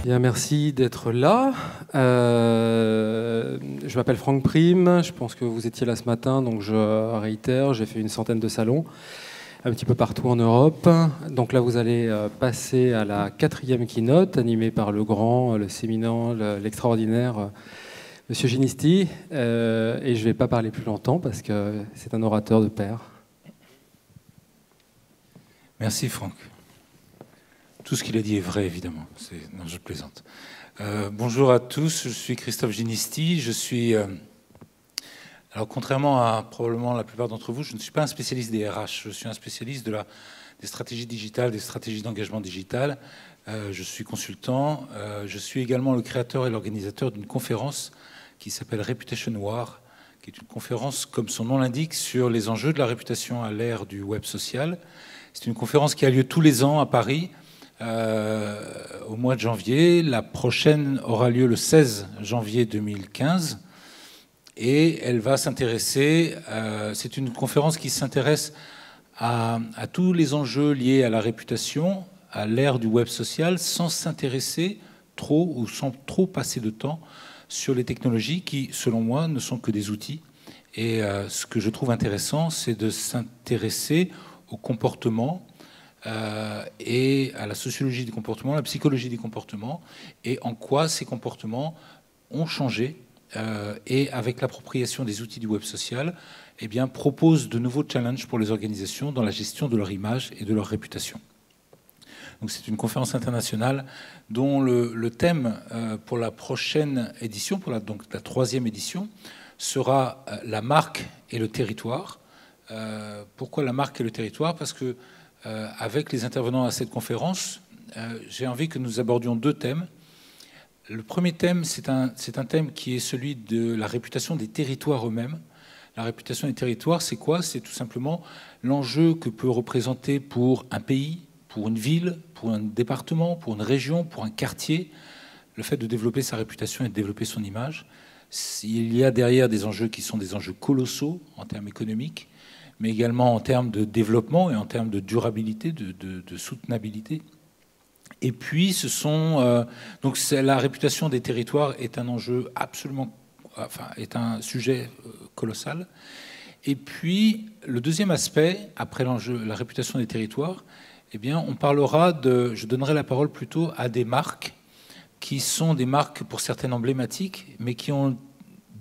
Bien, merci d'être là. Je m'appelle Franck Prime, je pense que vous étiez là ce matin, donc je réitère, j'ai fait une centaine de salons, un petit peu partout en Europe. Donc là, vous allez passer à la 4e keynote, animée par le grand, le séminant, l'extraordinaire Monsieur Ginisti. Et je ne vais pas parler plus longtemps parce que c'est un orateur de pair. Merci Franck. Tout ce qu'il a dit est vrai, évidemment. Non, je plaisante. Bonjour à tous, je suis Christophe Ginisti. Je suis... alors, contrairement à probablement la plupart d'entre vous, je ne suis pas un spécialiste des RH. Je suis un spécialiste des stratégies digitales, des stratégies d'engagement digital. Je suis consultant. Je suis également le créateur et l'organisateur d'une conférence qui s'appelle Reputation War, qui est une conférence, comme son nom l'indique, sur les enjeux de la réputation à l'ère du web social. C'est une conférence qui a lieu tous les ans à Paris, au mois de janvier. La prochaine aura lieu le 16 janvier 2015. Et elle va s'intéresser, c'est une conférence qui s'intéresse à tous les enjeux liés à la réputation, à l'ère du web social, sans s'intéresser trop ou sans trop passer de temps sur les technologies qui, selon moi, ne sont que des outils. Et ce que je trouve intéressant, c'est de s'intéresser au comportement et à la sociologie du comportement, la psychologie des comportements, et en quoi ces comportements ont changé. Et avec l'appropriation des outils du web social, eh bien, propose de nouveaux challenges pour les organisations dans la gestion de leur image et de leur réputation. Donc c'est une conférence internationale dont le thème pour la prochaine édition, donc la 3e édition, sera la marque et le territoire. Pourquoi la marque et le territoire? Parce que avec les intervenants à cette conférence, j'ai envie que nous abordions 2 thèmes. Le premier thème, c'est un thème qui est celui de la réputation des territoires eux-mêmes. La réputation des territoires, c'est quoi? C'est tout simplement l'enjeu que peut représenter pour un pays, pour une ville, pour un département, pour une région, pour un quartier, le fait de développer sa réputation et de développer son image. Il y a derrière des enjeux qui sont des enjeux colossaux en termes économiques, mais également en termes de développement et en termes de durabilité, de soutenabilité. Et puis, donc la réputation des territoires est un enjeu absolument, est un sujet colossal. Et puis, le deuxième aspect, après l'enjeu, la réputation des territoires, eh bien, on parlera je donnerai la parole plutôt à des marques qui sont des marques pour certaines emblématiques, mais qui ont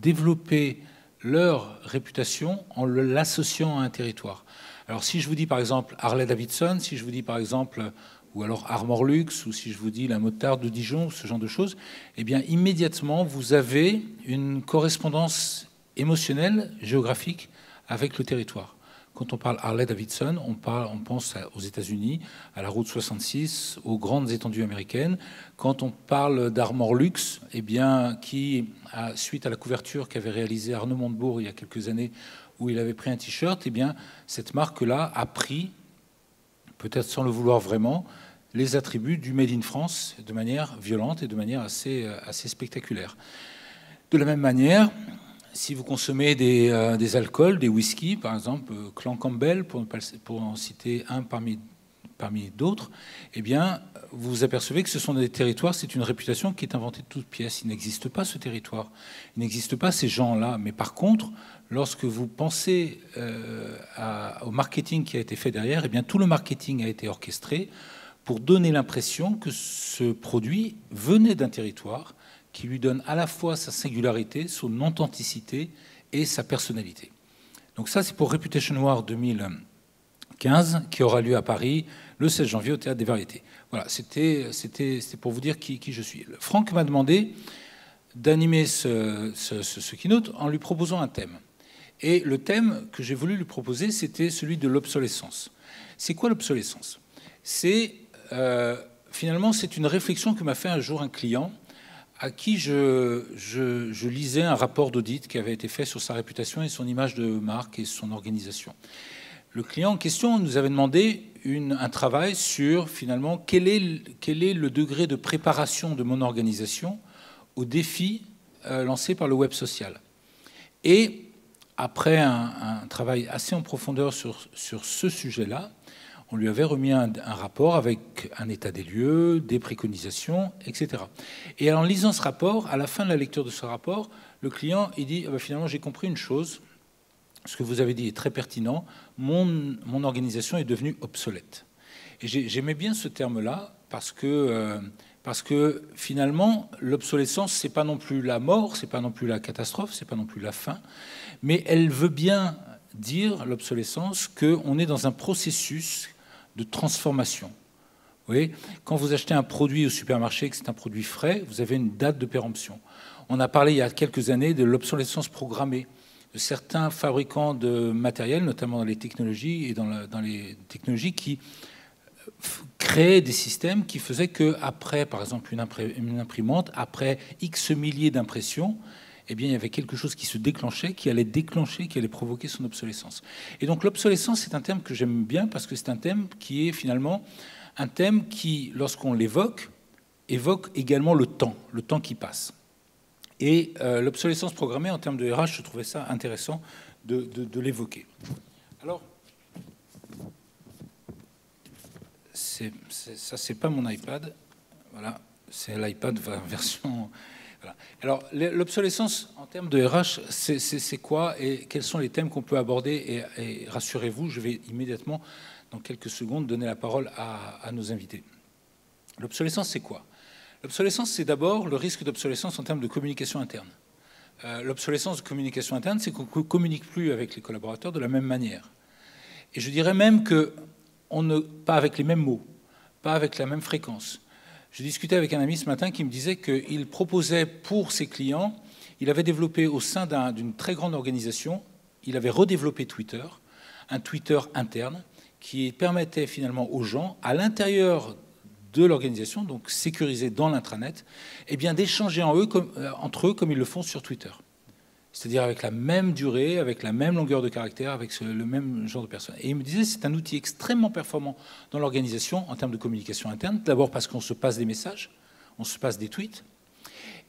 développé leur réputation en l'associant à un territoire. Alors, si je vous dis par exemple Harley-Davidson, si je vous dis par exemple ou alors Armor Luxe, ou si je vous dis la motard de Dijon, ce genre de choses, eh bien, immédiatement, vous avez une correspondance émotionnelle, géographique, avec le territoire. Quand on parle Harley-Davidson, on pense aux États-Unis, à la route 66, aux grandes étendues américaines. Quand on parle d'Armor Luxe, eh bien, suite à la couverture qu'avait réalisée Arnaud Montebourg il y a quelques années, où il avait pris un t-shirt, eh bien, cette marque-là a pris, peut-être sans le vouloir vraiment, les attributs du Made in France de manière violente et de manière assez spectaculaire. De la même manière, si vous consommez des alcools, des whisky, par exemple, Clan Campbell, pour en citer un parmi d'autres, eh bien, vous vous apercevez que ce sont des territoires, c'est une réputation qui est inventée de toutes pièces. Il n'existe pas ce territoire, il n'existe pas ces gens-là. Mais par contre, lorsque vous pensez au marketing qui a été fait derrière, eh bien, tout le marketing a été orchestré pour donner l'impression que ce produit venait d'un territoire qui lui donne à la fois sa singularité, son authenticité et sa personnalité. Donc ça, c'est pour Reputation War 2015, qui aura lieu à Paris le 16 janvier au Théâtre des Variétés. Voilà, c'était pour vous dire qui je suis. Franck m'a demandé d'animer ce keynote en lui proposant un thème. Et le thème que j'ai voulu lui proposer, c'était celui de l'obsolescence. C'est quoi l'obsolescence? Finalement, c'est une réflexion que m'a fait un jour un client à qui je lisais un rapport d'audit qui avait été fait sur sa réputation et son image de marque et son organisation. Le client en question nous avait demandé un travail sur, finalement, quel est le degré de préparation de mon organisation aux défis lancés par le web social. Et après un travail assez en profondeur sur ce sujet-là, on lui avait remis un rapport avec un état des lieux, des préconisations, etc. Et en lisant ce rapport, à la fin de la lecture de ce rapport, le client il dit finalement j'ai compris une chose, ce que vous avez dit est très pertinent, mon organisation est devenue obsolète. Et j'aimais bien ce terme-là parce que finalement l'obsolescence c'est pas non plus la mort, c'est pas non plus la catastrophe, c'est pas non plus la fin, mais elle veut bien dire l'obsolescence qu'on est dans un processus de transformation. Vous voyez, quand vous achetez un produit au supermarché, que c'est un produit frais, vous avez une date de péremption. On a parlé il y a quelques années de l'obsolescence programmée de certains fabricants de matériel, notamment dans les technologies et dans les technologies qui créaient des systèmes qui faisaient qu'après, par exemple, une imprimante, après X milliers d'impressions, eh bien, il y avait quelque chose qui se déclenchait, qui allait provoquer son obsolescence. Et donc l'obsolescence, c'est un terme que j'aime bien parce que c'est un thème qui est finalement un thème qui, lorsqu'on l'évoque, évoque également le temps qui passe. Et l'obsolescence programmée, en termes de RH, je trouvais ça intéressant de l'évoquer. Alors, ça, c'est pas mon iPad. Voilà, c'est l'iPad version... Voilà. Alors, l'obsolescence en termes de RH, c'est quoi et quels sont les thèmes qu'on peut aborder et rassurez-vous, je vais immédiatement, dans quelques secondes, donner la parole à nos invités. L'obsolescence, c'est quoi? L'obsolescence, c'est d'abord le risque d'obsolescence en termes de communication interne. L'obsolescence de communication interne, c'est qu'on ne communique plus avec les collaborateurs de la même manière. Et je dirais même que pas avec les mêmes mots, pas avec la même fréquence. Je discutais avec un ami ce matin qui me disait qu'il proposait pour ses clients, il avait développé au sein d'une très grande organisation, il avait redéveloppé Twitter, un Twitter interne qui permettait finalement aux gens, à l'intérieur de l'organisation, donc sécurisé dans l'intranet, eh bien d'échanger entre eux comme ils le font sur Twitter. C'est-à-dire avec la même durée, avec la même longueur de caractère, avec le même genre de personnes. Et il me disait que c'est un outil extrêmement performant dans l'organisation en termes de communication interne. D'abord parce qu'on se passe des messages, on se passe des tweets.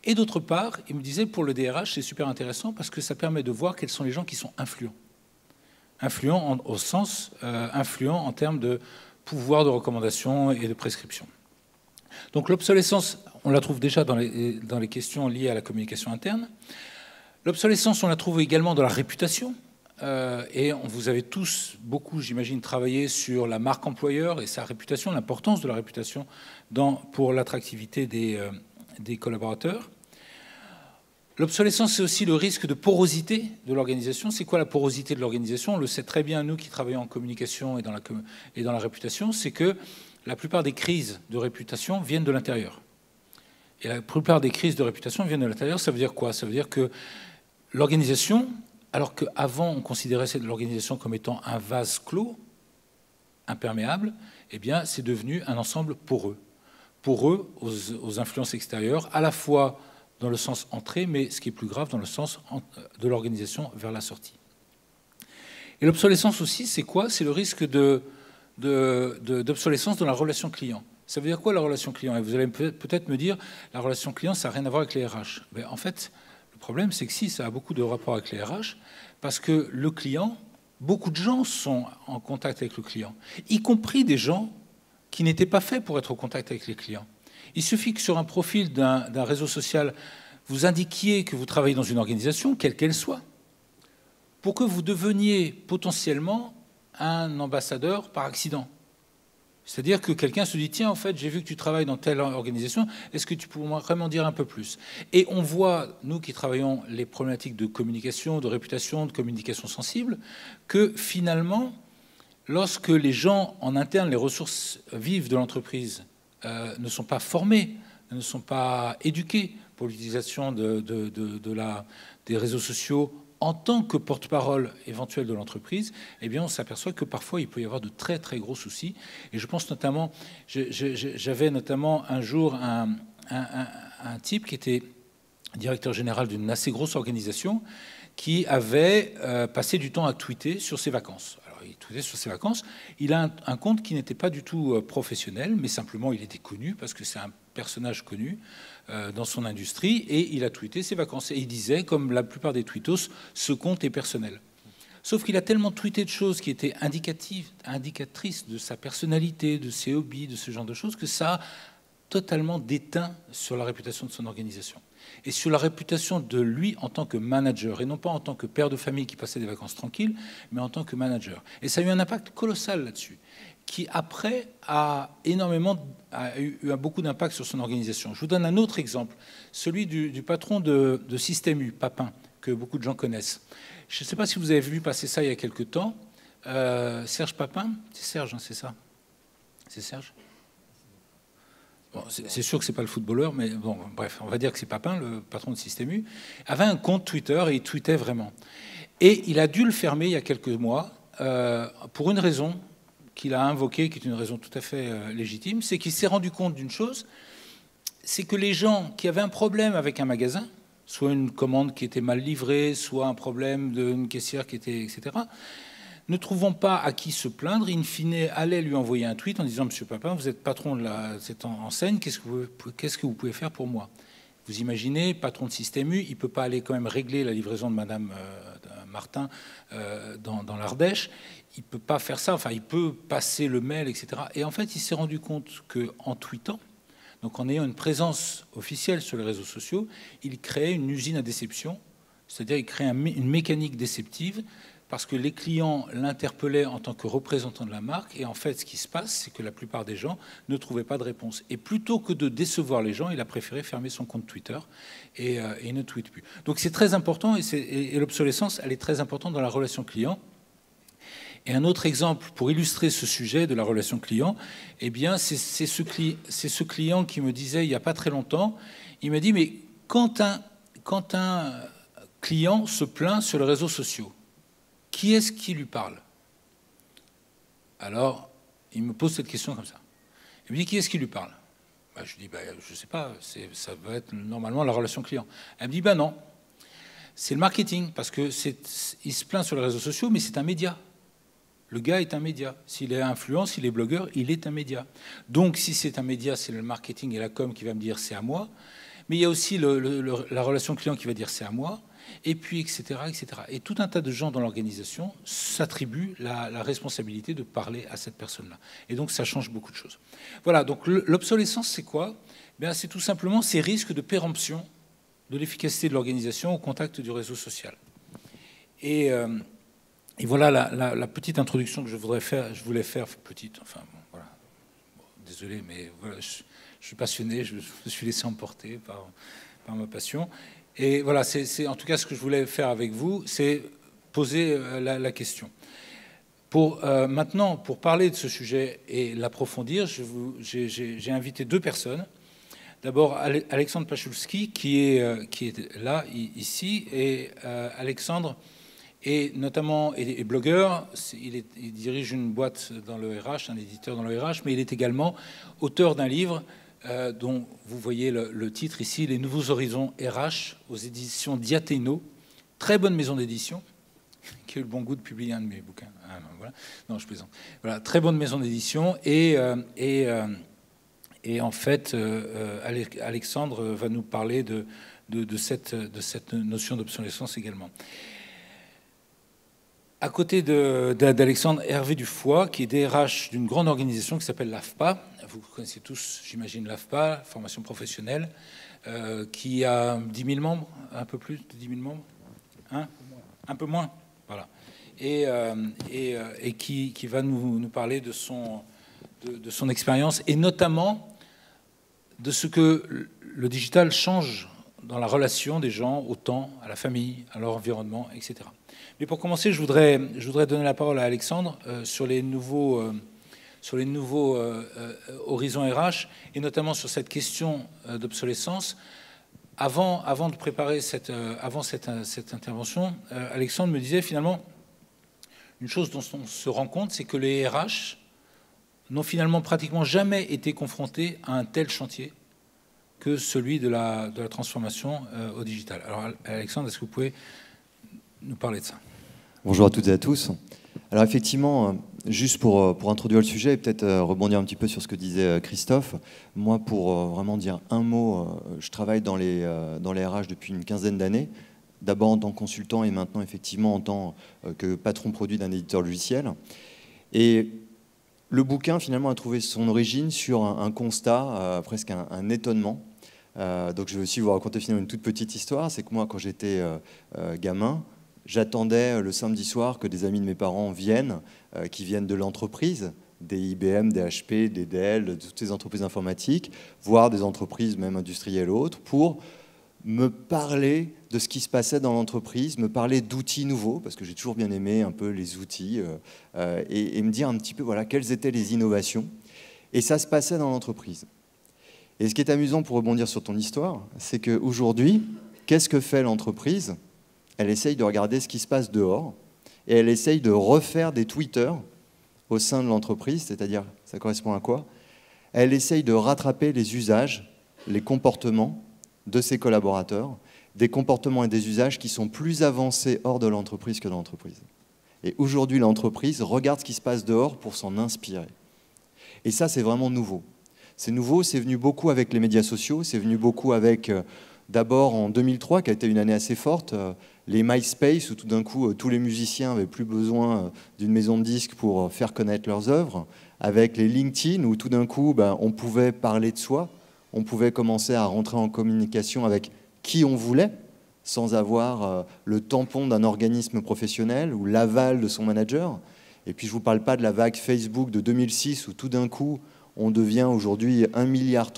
Et d'autre part, il me disait pour le DRH, c'est super intéressant parce que ça permet de voir quels sont les gens qui sont influents. Influents au sens influents en termes de pouvoir de recommandation et de prescription. Donc l'obsolescence, on la trouve déjà dans les questions liées à la communication interne. L'obsolescence, on la trouve également dans la réputation. Et vous avez tous, beaucoup, j'imagine, travaillé sur la marque employeur et sa réputation, l'importance de la réputation pour l'attractivité des collaborateurs. L'obsolescence, c'est aussi le risque de porosité de l'organisation. C'est quoi la porosité de l'organisation? On le sait très bien, nous qui travaillons en communication et dans la réputation, c'est que la plupart des crises de réputation viennent de l'intérieur. Et la plupart des crises de réputation viennent de l'intérieur. Ça veut dire quoi? Ça veut dire que l'organisation, alors qu'avant on considérait l'organisation comme étant un vase clos, imperméable, eh bien c'est devenu un ensemble poreux. Poreux aux influences extérieures, à la fois dans le sens entrée, mais ce qui est plus grave, dans le sens de l'organisation vers la sortie. Et l'obsolescence aussi, c'est quoi? C'est le risque d'obsolescence dans la relation client. Ça veut dire quoi la relation client? Et vous allez peut-être me dire, la relation client, ça n'a rien à voir avec les RH. Mais en fait, le problème, c'est que si, ça a beaucoup de rapport avec les RH, parce que le client, beaucoup de gens sont en contact avec le client, y compris des gens qui n'étaient pas faits pour être en contact avec les clients. Il suffit que sur un profil d'un réseau social, vous indiquiez que vous travaillez dans une organisation, quelle qu'elle soit, pour que vous deveniez potentiellement un ambassadeur par accident. C'est-à-dire que quelqu'un se dit, tiens, en fait, j'ai vu que tu travailles dans telle organisation, est-ce que tu pourrais m'en dire un peu plus? Et on voit, nous qui travaillons les problématiques de communication, de réputation, de communication sensible, que finalement, lorsque les gens en interne, les ressources vives de l'entreprise, ne sont pas formés, ne sont pas éduqués pour l'utilisation des réseaux sociaux en tant que porte-parole éventuel de l'entreprise, eh bien, on s'aperçoit que parfois, il peut y avoir de très, très gros soucis. Et je pense notamment, j'avais notamment un jour un type qui était directeur général d'une assez grosse organisation qui avait passé du temps à tweeter sur ses vacances. Alors, il tweetait sur ses vacances. Il a un compte qui n'était pas du tout professionnel, mais simplement il était connu parce que c'est un personnage connu dans son industrie, et il a tweeté ses vacances. Et il disait, comme la plupart des tweetos, ce compte est personnel. Sauf qu'il a tellement tweeté de choses qui étaient indicatrices de sa personnalité, de ses hobbies, de ce genre de choses, que ça a totalement déteint sur la réputation de son organisation. Et sur la réputation de lui en tant que manager, et non pas en tant que père de famille qui passait des vacances tranquilles, mais en tant que manager. Et ça a eu un impact colossal là-dessus, qui après a eu beaucoup d'impact sur son organisation. Je vous donne un autre exemple, celui du patron de Système U, Papin, que beaucoup de gens connaissent. Je ne sais pas si vous avez vu passer ça il y a quelque temps. Serge Papin, c'est Serge, hein, c'est ça? C'est Serge? Bon, c'est sûr que c'est pas le footballeur, mais bon, bref, on va dire que c'est Papin, le patron de Système U, avait un compte Twitter et il tweetait vraiment. Et il a dû le fermer il y a quelques mois pour une raison qu'il a invoquée, qui est une raison tout à fait légitime, c'est qu'il s'est rendu compte d'une chose, c'est que les gens qui avaient un problème avec un magasin, soit une commande qui était mal livrée, soit un problème d'une caissière qui était, etc., ne trouvant pas à qui se plaindre, in fine, allaient lui envoyer un tweet en disant « Monsieur Papin, vous êtes patron de cette enseigne, qu'est-ce que vous pouvez faire pour moi ?» Vous imaginez, patron de Système U, il ne peut pas aller quand même régler la livraison de Madame Martin dans l'Ardèche. Il ne peut pas faire ça, enfin, il peut passer le mail, etc. Et en fait, il s'est rendu compte qu'en tweetant, donc en ayant une présence officielle sur les réseaux sociaux, il créait une usine à déception, c'est-à-dire il crée une mécanique déceptive, parce que les clients l'interpellaient en tant que représentant de la marque, et en fait, ce qui se passe, c'est que la plupart des gens ne trouvaient pas de réponse. Et plutôt que de décevoir les gens, il a préféré fermer son compte Twitter et ne tweete plus. Donc c'est très important, et l'obsolescence, elle est très importante dans la relation client. Et un autre exemple pour illustrer ce sujet de la relation client, eh bien, c'est ce client qui me disait il n'y a pas très longtemps, il m'a dit, mais quand un client se plaint sur les réseaux sociaux, qui est-ce qui lui parle? Alors, il me pose cette question comme ça. Il me dit, qui est-ce qui lui parle? Je lui dis, je ne sais pas, ça va être normalement la relation client. Elle me dit, non, c'est le marketing, parce qu'il se plaint sur les réseaux sociaux, mais c'est un média. Le gars est un média. S'il est influent, s'il est blogueur, il est un média. Donc, si c'est un média, c'est le marketing et la com qui va me dire, c'est à moi. Mais il y a aussi la relation client qui va dire, c'est à moi. Et puis, etc., etc. Et tout un tas de gens dans l'organisation s'attribuent la responsabilité de parler à cette personne-là. Et donc, ça change beaucoup de choses. Voilà, donc l'obsolescence, c'est quoi? C'est tout simplement ces risques de péremption de l'efficacité de l'organisation au contact du réseau social. Et voilà la petite introduction que je voulais faire petite, enfin, bon, voilà. Bon, désolé, mais voilà, je suis passionné, je me suis laissé emporter par ma passion. Et voilà, c'est en tout cas ce que je voulais faire avec vous, c'est poser la question. Maintenant, pour parler de ce sujet et l'approfondir, j'ai invité deux personnes. D'abord, Alexandre Pachulski, qui est là, ici, et Alexandre est notamment blogueur. Il dirige une boîte dans le RH, un éditeur dans le RH, mais il est également auteur d'un livre dont vous voyez le titre ici, Les Nouveaux Horizons RH, aux éditions Diathéno. Très bonne maison d'édition, qui a eu le bon goût de publier un de mes bouquins. Ah, non, voilà. Non, je plaisante. Voilà, très bonne maison d'édition. Et en fait, Alexandre va nous parler de cette notion d'obsolescence également. À côté d'Alexandre, Hervé Dufoy, qui est DRH d'une grande organisation qui s'appelle l'AFPA. Vous connaissez tous, j'imagine, l'AFPA, formation professionnelle, qui a 10 000 membres, un peu plus de 10 000 membres, hein, un peu moins, voilà. Et qui va nous parler de son expérience, et notamment de ce que le digital change dans la relation des gens au temps, à la famille, à leur environnement, etc. Mais pour commencer, je voudrais donner la parole à Alexandre sur les nouveaux horizons RH, et notamment sur cette question d'obsolescence. Avant de préparer cette intervention, Alexandre me disait finalement, une chose dont on se rend compte, c'est que les RH n'ont finalement pratiquement jamais été confrontés à un tel chantier que celui de la transformation au digital. Alors Alexandre, est-ce que vous pouvez nous parler de ça? Bonjour à toutes et à tous. Alors effectivement, juste pour introduire le sujet et peut-être rebondir un petit peu sur ce que disait Christophe, moi pour vraiment dire un mot, je travaille dans les RH depuis une quinzaine d'années, d'abord en tant que consultant et maintenant effectivement en tant que patron produit d'un éditeur logiciel. Et le bouquin finalement a trouvé son origine sur un constat, presque un étonnement. Donc je vais aussi vous raconter finalement une toute petite histoire, c'est que moi quand j'étais gamin, j'attendais le samedi soir que des amis de mes parents viennent, qui viennent de l'entreprise, des IBM, des HP, des Dell, de toutes ces entreprises informatiques, voire des entreprises même industrielles autres, pour me parler de ce qui se passait dans l'entreprise, me parler d'outils nouveaux, parce que j'ai toujours bien aimé un peu les outils, et me dire un petit peu voilà, quelles étaient les innovations. Et ça se passait dans l'entreprise. Et ce qui est amusant pour rebondir sur ton histoire, c'est qu'aujourd'hui, qu'est-ce que fait l'entreprise ? Elle essaye de regarder ce qui se passe dehors et elle essaye de refaire des Twitter au sein de l'entreprise, c'est-à-dire, ça correspond à quoi? Elle essaye de rattraper les usages, les comportements de ses collaborateurs, des comportements et des usages qui sont plus avancés hors de l'entreprise que dans l'entreprise. Et aujourd'hui, l'entreprise regarde ce qui se passe dehors pour s'en inspirer. Et ça, c'est vraiment nouveau. C'est nouveau, c'est venu beaucoup avec les médias sociaux, c'est venu beaucoup avec, d'abord en 2003, qui a été une année assez forte, les MySpace, où tout d'un coup, tous les musiciens n'avaient plus besoin d'une maison de disques pour faire connaître leurs œuvres, avec les LinkedIn, où tout d'un coup, on pouvait parler de soi, on pouvait commencer à rentrer en communication avec qui on voulait, sans avoir le tampon d'un organisme professionnel ou l'aval de son manager. Et puis je ne vous parle pas de la vague Facebook de 2006, où tout d'un coup, on devient aujourd'hui 1,3 milliard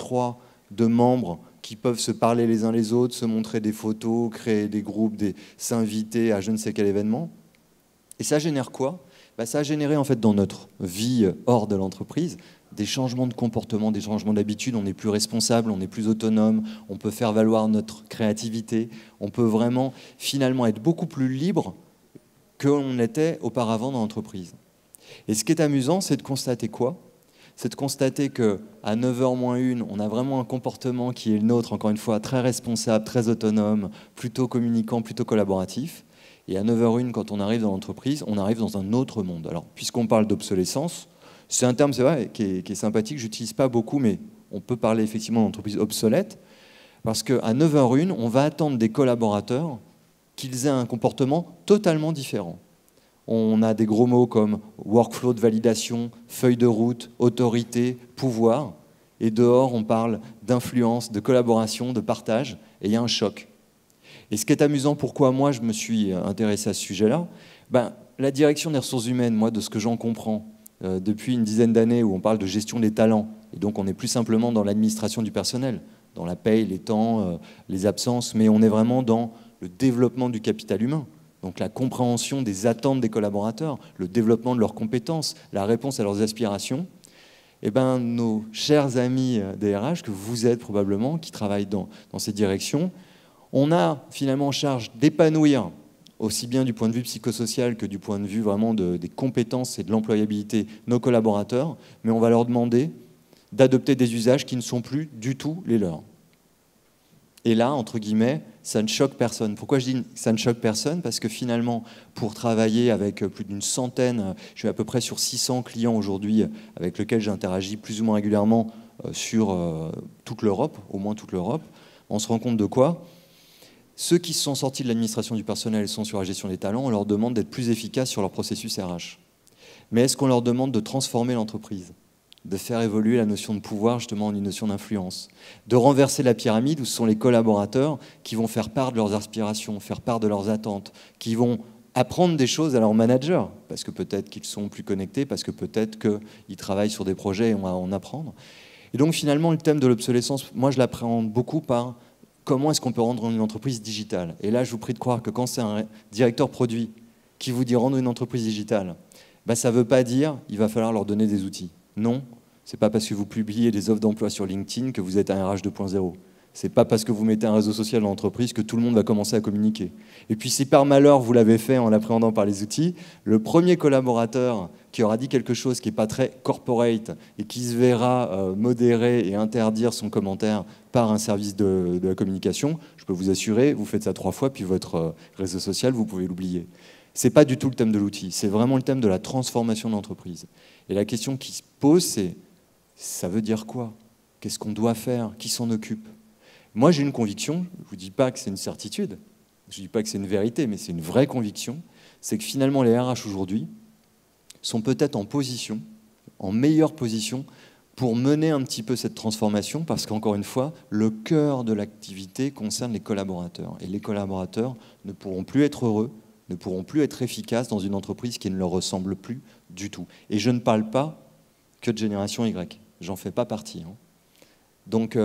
de membres qui peuvent se parler les uns les autres, se montrer des photos, créer des groupes, s'inviter à je ne sais quel événement. Et ça génère quoi? Ça a généré en fait dans notre vie hors de l'entreprise des changements de comportement, des changements d'habitude. On est plus responsable, on est plus autonome, on peut faire valoir notre créativité, on peut vraiment finalement être beaucoup plus libre que l'on était auparavant dans l'entreprise. Et ce qui est amusant, c'est de constater quoi? C'est de constater qu'à 9h moins 1, on a vraiment un comportement qui est le nôtre, encore une fois, très responsable, très autonome, plutôt communicant, plutôt collaboratif. Et à 9h01, quand on arrive dans l'entreprise, on arrive dans un autre monde. Alors, puisqu'on parle d'obsolescence, c'est un terme, c'est vrai, qui est sympathique, je n'utilise pas beaucoup, mais on peut parler effectivement d'entreprise obsolète, parce qu'à 9h01, on va attendre des collaborateurs qu'ils aient un comportement totalement différent. On a des gros mots comme workflow de validation, feuille de route, autorité, pouvoir. Et dehors, on parle d'influence, de collaboration, de partage. Et il y a un choc. Et ce qui est amusant, pourquoi moi je me suis intéressé à ce sujet-là, la direction des ressources humaines, moi de ce que j'en comprends, depuis une dizaine d'années où on parle de gestion des talents, et donc on n'est plus simplement dans l'administration du personnel, dans la paye, les temps, les absences, mais on est vraiment dans le développement du capital humain. Donc la compréhension des attentes des collaborateurs, le développement de leurs compétences, la réponse à leurs aspirations, nos chers amis des RH, que vous êtes probablement, qui travaillent dans ces directions, on a finalement en charge d'épanouir, aussi bien du point de vue psychosocial que du point de vue vraiment des compétences et de l'employabilité, nos collaborateurs, mais on va leur demander d'adopter des usages qui ne sont plus du tout les leurs. Et là, entre guillemets, ça ne choque personne. Pourquoi je dis que ça ne choque personne? Parce que finalement, pour travailler avec plus d'une centaine, je suis à peu près sur 600 clients aujourd'hui avec lesquels j'interagis plus ou moins régulièrement sur toute l'Europe, au moins toute l'Europe, on se rend compte de quoi? Ceux qui sont sortis de l'administration du personnel et sont sur la gestion des talents, on leur demande d'être plus efficaces sur leur processus RH. Mais est-ce qu'on leur demande de transformer l'entreprise ? De faire évoluer la notion de pouvoir justement en une notion d'influence, de renverser la pyramide où ce sont les collaborateurs qui vont faire part de leurs aspirations, faire part de leurs attentes, qui vont apprendre des choses à leurs managers, parce que peut-être qu'ils sont plus connectés, parce que peut-être qu'ils travaillent sur des projets et on va en apprendre. Et donc finalement le thème de l'obsolescence, moi je l'appréhende beaucoup par comment est-ce qu'on peut rendre une entreprise digitale. Et là je vous prie de croire que quand c'est un directeur produit qui vous dit rendre une entreprise digitale, ça ne veut pas dire il va falloir leur donner des outils. Non, ce n'est pas parce que vous publiez des offres d'emploi sur LinkedIn que vous êtes un RH 2.0. Ce n'est pas parce que vous mettez un réseau social dans l'entreprise que tout le monde va commencer à communiquer. Et puis si par malheur vous l'avez fait en l'appréhendant par les outils, le premier collaborateur qui aura dit quelque chose qui n'est pas très corporate et qui se verra modérer et interdire son commentaire par un service de la communication, je peux vous assurer, vous faites ça 3 fois, puis votre réseau social, vous pouvez l'oublier. C'est pas du tout le thème de l'outil, c'est vraiment le thème de la transformation de l'entreprise. Et la question qui se pose, c'est ça veut dire quoi? Qu'est-ce qu'on doit faire? Qui s'en occupe? Moi, j'ai une conviction, je ne vous dis pas que c'est une certitude, je ne dis pas que c'est une vérité, mais c'est une vraie conviction, c'est que finalement les RH aujourd'hui sont peut-être en position, en meilleure position, pour mener un petit peu cette transformation, parce qu'encore une fois, le cœur de l'activité concerne les collaborateurs. Et les collaborateurs ne pourront plus être heureux, ne pourront plus être efficaces dans une entreprise qui ne leur ressemble plus du tout. Et je ne parle pas que de génération Y, j'en fais pas partie. Donc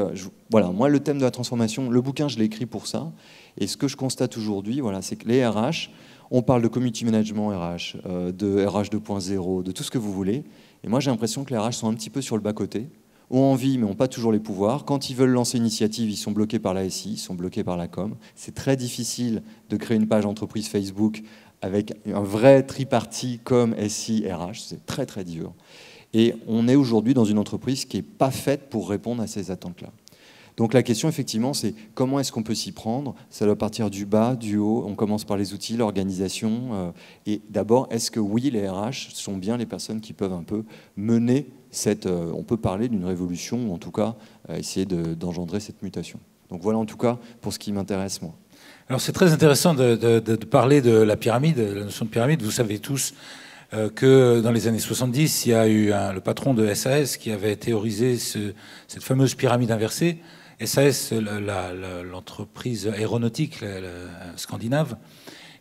voilà, moi le thème de la transformation, le bouquin je l'ai écrit pour ça, et ce que je constate aujourd'hui, voilà, c'est que les RH, on parle de community management RH, de RH 2.0, de tout ce que vous voulez, et moi j'ai l'impression que les RH sont un petit peu sur le bas-côté, ont envie mais n'ont pas toujours les pouvoirs, quand ils veulent lancer une initiative, ils sont bloqués par la SI, ils sont bloqués par la com, c'est très difficile de créer une page entreprise Facebook avec un vrai tripartite com, SI, RH, c'est très très dur. Et on est aujourd'hui dans une entreprise qui n'est pas faite pour répondre à ces attentes-là. Donc la question, effectivement, c'est comment est-ce qu'on peut s'y prendre? Ça doit partir du bas, du haut. On commence par les outils, l'organisation. Et d'abord, est-ce que oui, les RH sont bien les personnes qui peuvent un peu mener cette... on peut parler d'une révolution, ou en tout cas, essayer d'engendrer cette mutation. Donc voilà, en tout cas, pour ce qui m'intéresse, moi. Alors c'est très intéressant de parler de la pyramide, la notion de pyramide. Vous savez tous que dans les années 70, il y a eu le patron de SAS qui avait théorisé cette fameuse pyramide inversée. SAS, l'entreprise aéronautique scandinave,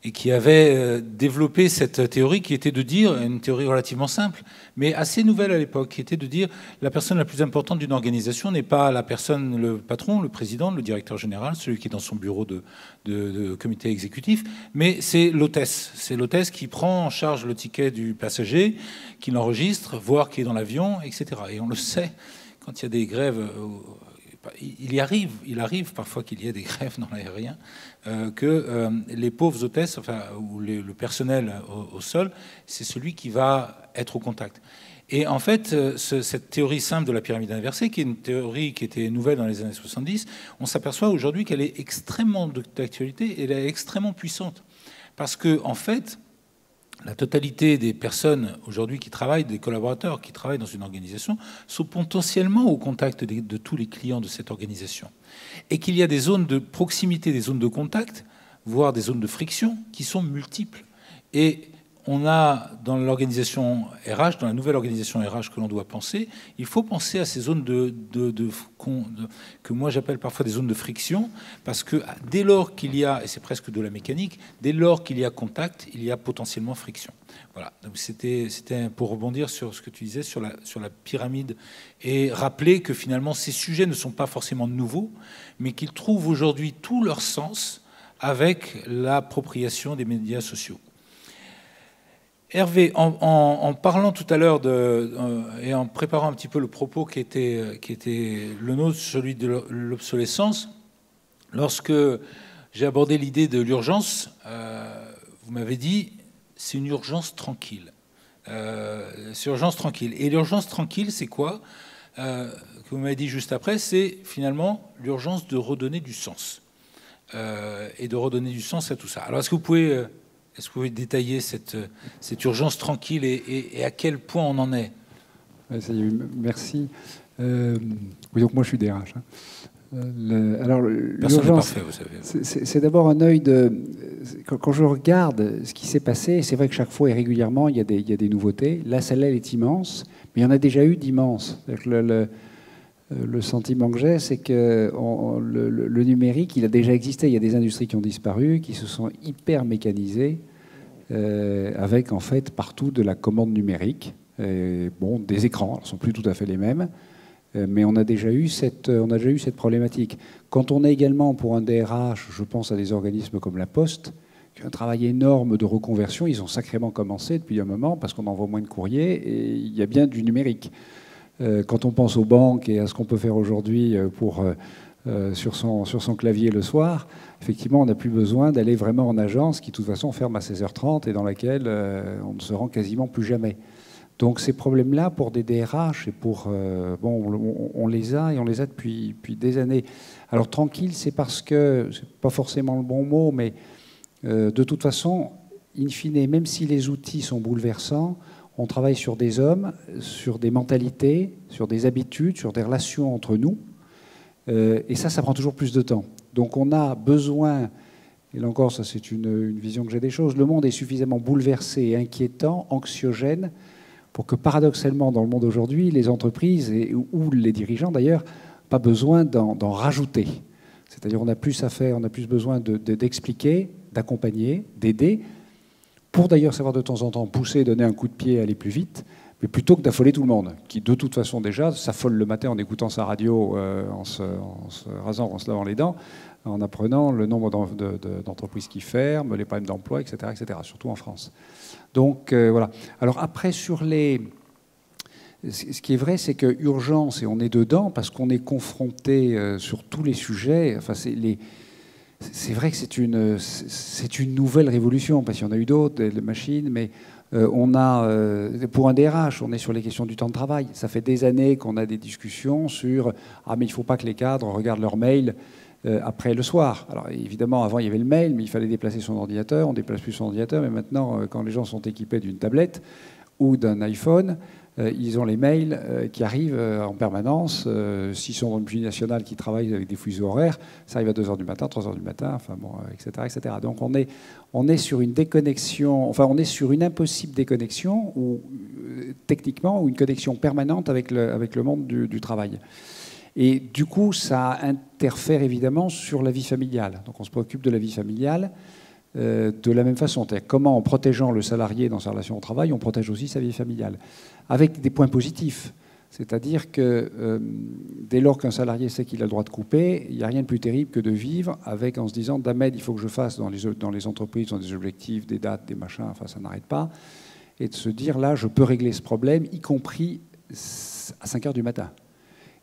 et qui avait développé cette théorie qui était de dire, une théorie relativement simple, mais assez nouvelle à l'époque, qui était de dire la personne la plus importante d'une organisation n'est pas la personne, le patron, le président, le directeur général, celui qui est dans son bureau de comité exécutif, mais c'est l'hôtesse. C'est l'hôtesse qui prend en charge le ticket du passager, qui l'enregistre, voir qui est dans l'avion, etc. Et on le sait, quand il y a des grèves... Il arrive parfois qu'il y ait des grèves dans l'aérien, que les pauvres hôtesses, enfin, ou le personnel au sol, c'est celui qui va être au contact. Et en fait, cette théorie simple de la pyramide inversée, qui est une théorie qui était nouvelle dans les années 70, on s'aperçoit aujourd'hui qu'elle est extrêmement d'actualité et elle est extrêmement puissante. Parce que, en fait, la totalité des personnes aujourd'hui qui travaillent, des collaborateurs qui travaillent dans une organisation, sont potentiellement au contact de tous les clients de cette organisation. Et qu'il y a des zones de proximité, des zones de contact, voire des zones de friction qui sont multiples. Et on a dans l'organisation RH, dans la nouvelle organisation RH que l'on doit penser, il faut penser à ces zones que moi j'appelle parfois des zones de friction, parce que dès lors qu'il y a, et c'est presque de la mécanique, dès lors qu'il y a contact, il y a potentiellement friction. Voilà, donc c'était pour rebondir sur ce que tu disais sur la pyramide, et rappeler que finalement ces sujets ne sont pas forcément nouveaux, mais qu'ils trouvent aujourd'hui tout leur sens avec l'appropriation des médias sociaux. Hervé, en parlant tout à l'heure et en préparant un petit peu le propos qui était le nôtre, celui de l'obsolescence, lorsque j'ai abordé l'idée de l'urgence, vous m'avez dit c'est une urgence tranquille. C'est urgence tranquille. Et l'urgence tranquille, c'est quoi que vous m'avez dit juste après, c'est finalement l'urgence de redonner du sens. Et de redonner du sens à tout ça. Alors, est-ce que vous pouvez détailler cette urgence tranquille et à quel point on en est? Merci. Oui, donc moi je suis DRH. Alors, personne n'est parfait, vous savez. C'est d'abord un œil de... Quand je regarde ce qui s'est passé, c'est vrai que chaque fois et régulièrement, il y a des nouveautés. Là, celle-là, elle est immense, mais il y en a déjà eu d'immenses. Le sentiment que j'ai, c'est que le numérique, il a déjà existé. Il y a des industries qui ont disparu, qui se sont hyper mécanisées, avec en fait partout de la commande numérique. Bon, des écrans, ne sont plus tout à fait les mêmes, mais on a déjà eu cette problématique. Quand on est également pour un DRH, je pense à des organismes comme la Poste, qui ont un travail énorme de reconversion. Ils ont sacrément commencé depuis un moment parce qu'on envoie moins de courriers et il y a bien du numérique. Quand on pense aux banques et à ce qu'on peut faire aujourd'hui sur son clavier le soir, effectivement, on n'a plus besoin d'aller vraiment en agence qui, de toute façon, ferme à 16h30 et dans laquelle on ne se rend quasiment plus jamais. Donc ces problèmes-là, pour des DRH, et on les a et on les a depuis des années. Alors tranquille, c'est parce que, c'est pas forcément le bon mot, mais de toute façon, in fine, même si les outils sont bouleversants, on travaille sur des hommes, sur des mentalités, sur des habitudes, sur des relations entre nous. Et ça prend toujours plus de temps. Donc on a besoin, et là encore, ça c'est une vision que j'ai des choses, le monde est suffisamment bouleversé, inquiétant, anxiogène, pour que paradoxalement, dans le monde aujourd'hui, les entreprises, ou les dirigeants d'ailleurs, pas besoin d'en rajouter. C'est-à-dire on a plus à faire, on a plus besoin d'expliquer, d'accompagner, d'aider, pour d'ailleurs savoir de temps en temps pousser, donner un coup de pied, aller plus vite, mais plutôt que d'affoler tout le monde, qui de toute façon déjà s'affole le matin en écoutant sa radio, en se rasant, en se lavant les dents, en apprenant le nombre d'entreprises qui ferment, les problèmes d'emploi, etc., surtout en France. Donc voilà. Alors après, sur les... Ce qui est vrai, c'est que urgence, et on est dedans, parce qu'on est confronté sur tous les sujets, enfin c'est vrai que c'est une nouvelle révolution, parce qu'il y en a eu d'autres, des machines, mais on a, pour un DRH, on est sur les questions du temps de travail. Ça fait des années qu'on a des discussions sur « Ah, mais il ne faut pas que les cadres regardent leur mail après le soir ». Alors évidemment, avant, il y avait le mail, mais il fallait déplacer son ordinateur. On ne déplace plus son ordinateur, mais maintenant, quand les gens sont équipés d'une tablette ou d'un iPhone, ils ont les mails qui arrivent en permanence. S'ils sont dans une multinationale qui travaille avec des fuseaux horaires, ça arrive à 2h du matin, 3h du matin, enfin bon, etc. Donc on est sur une déconnexion, enfin on est sur une impossible déconnexion, ou techniquement, ou une connexion permanente avec le monde du travail. Et du coup, ça interfère évidemment sur la vie familiale. Donc on se préoccupe de la vie familiale de la même façon. Comment, en protégeant le salarié dans sa relation au travail, on protège aussi sa vie familiale, avec des points positifs. C'est-à-dire que dès lors qu'un salarié sait qu'il a le droit de couper, il n'y a rien de plus terrible que de vivre en se disant « D'Ahmed, il faut que je fasse dans les entreprises, dans des objectifs, des dates, des machins, enfin ça n'arrête pas », et de se dire « Là, je peux régler ce problème, y compris à 5h du matin ».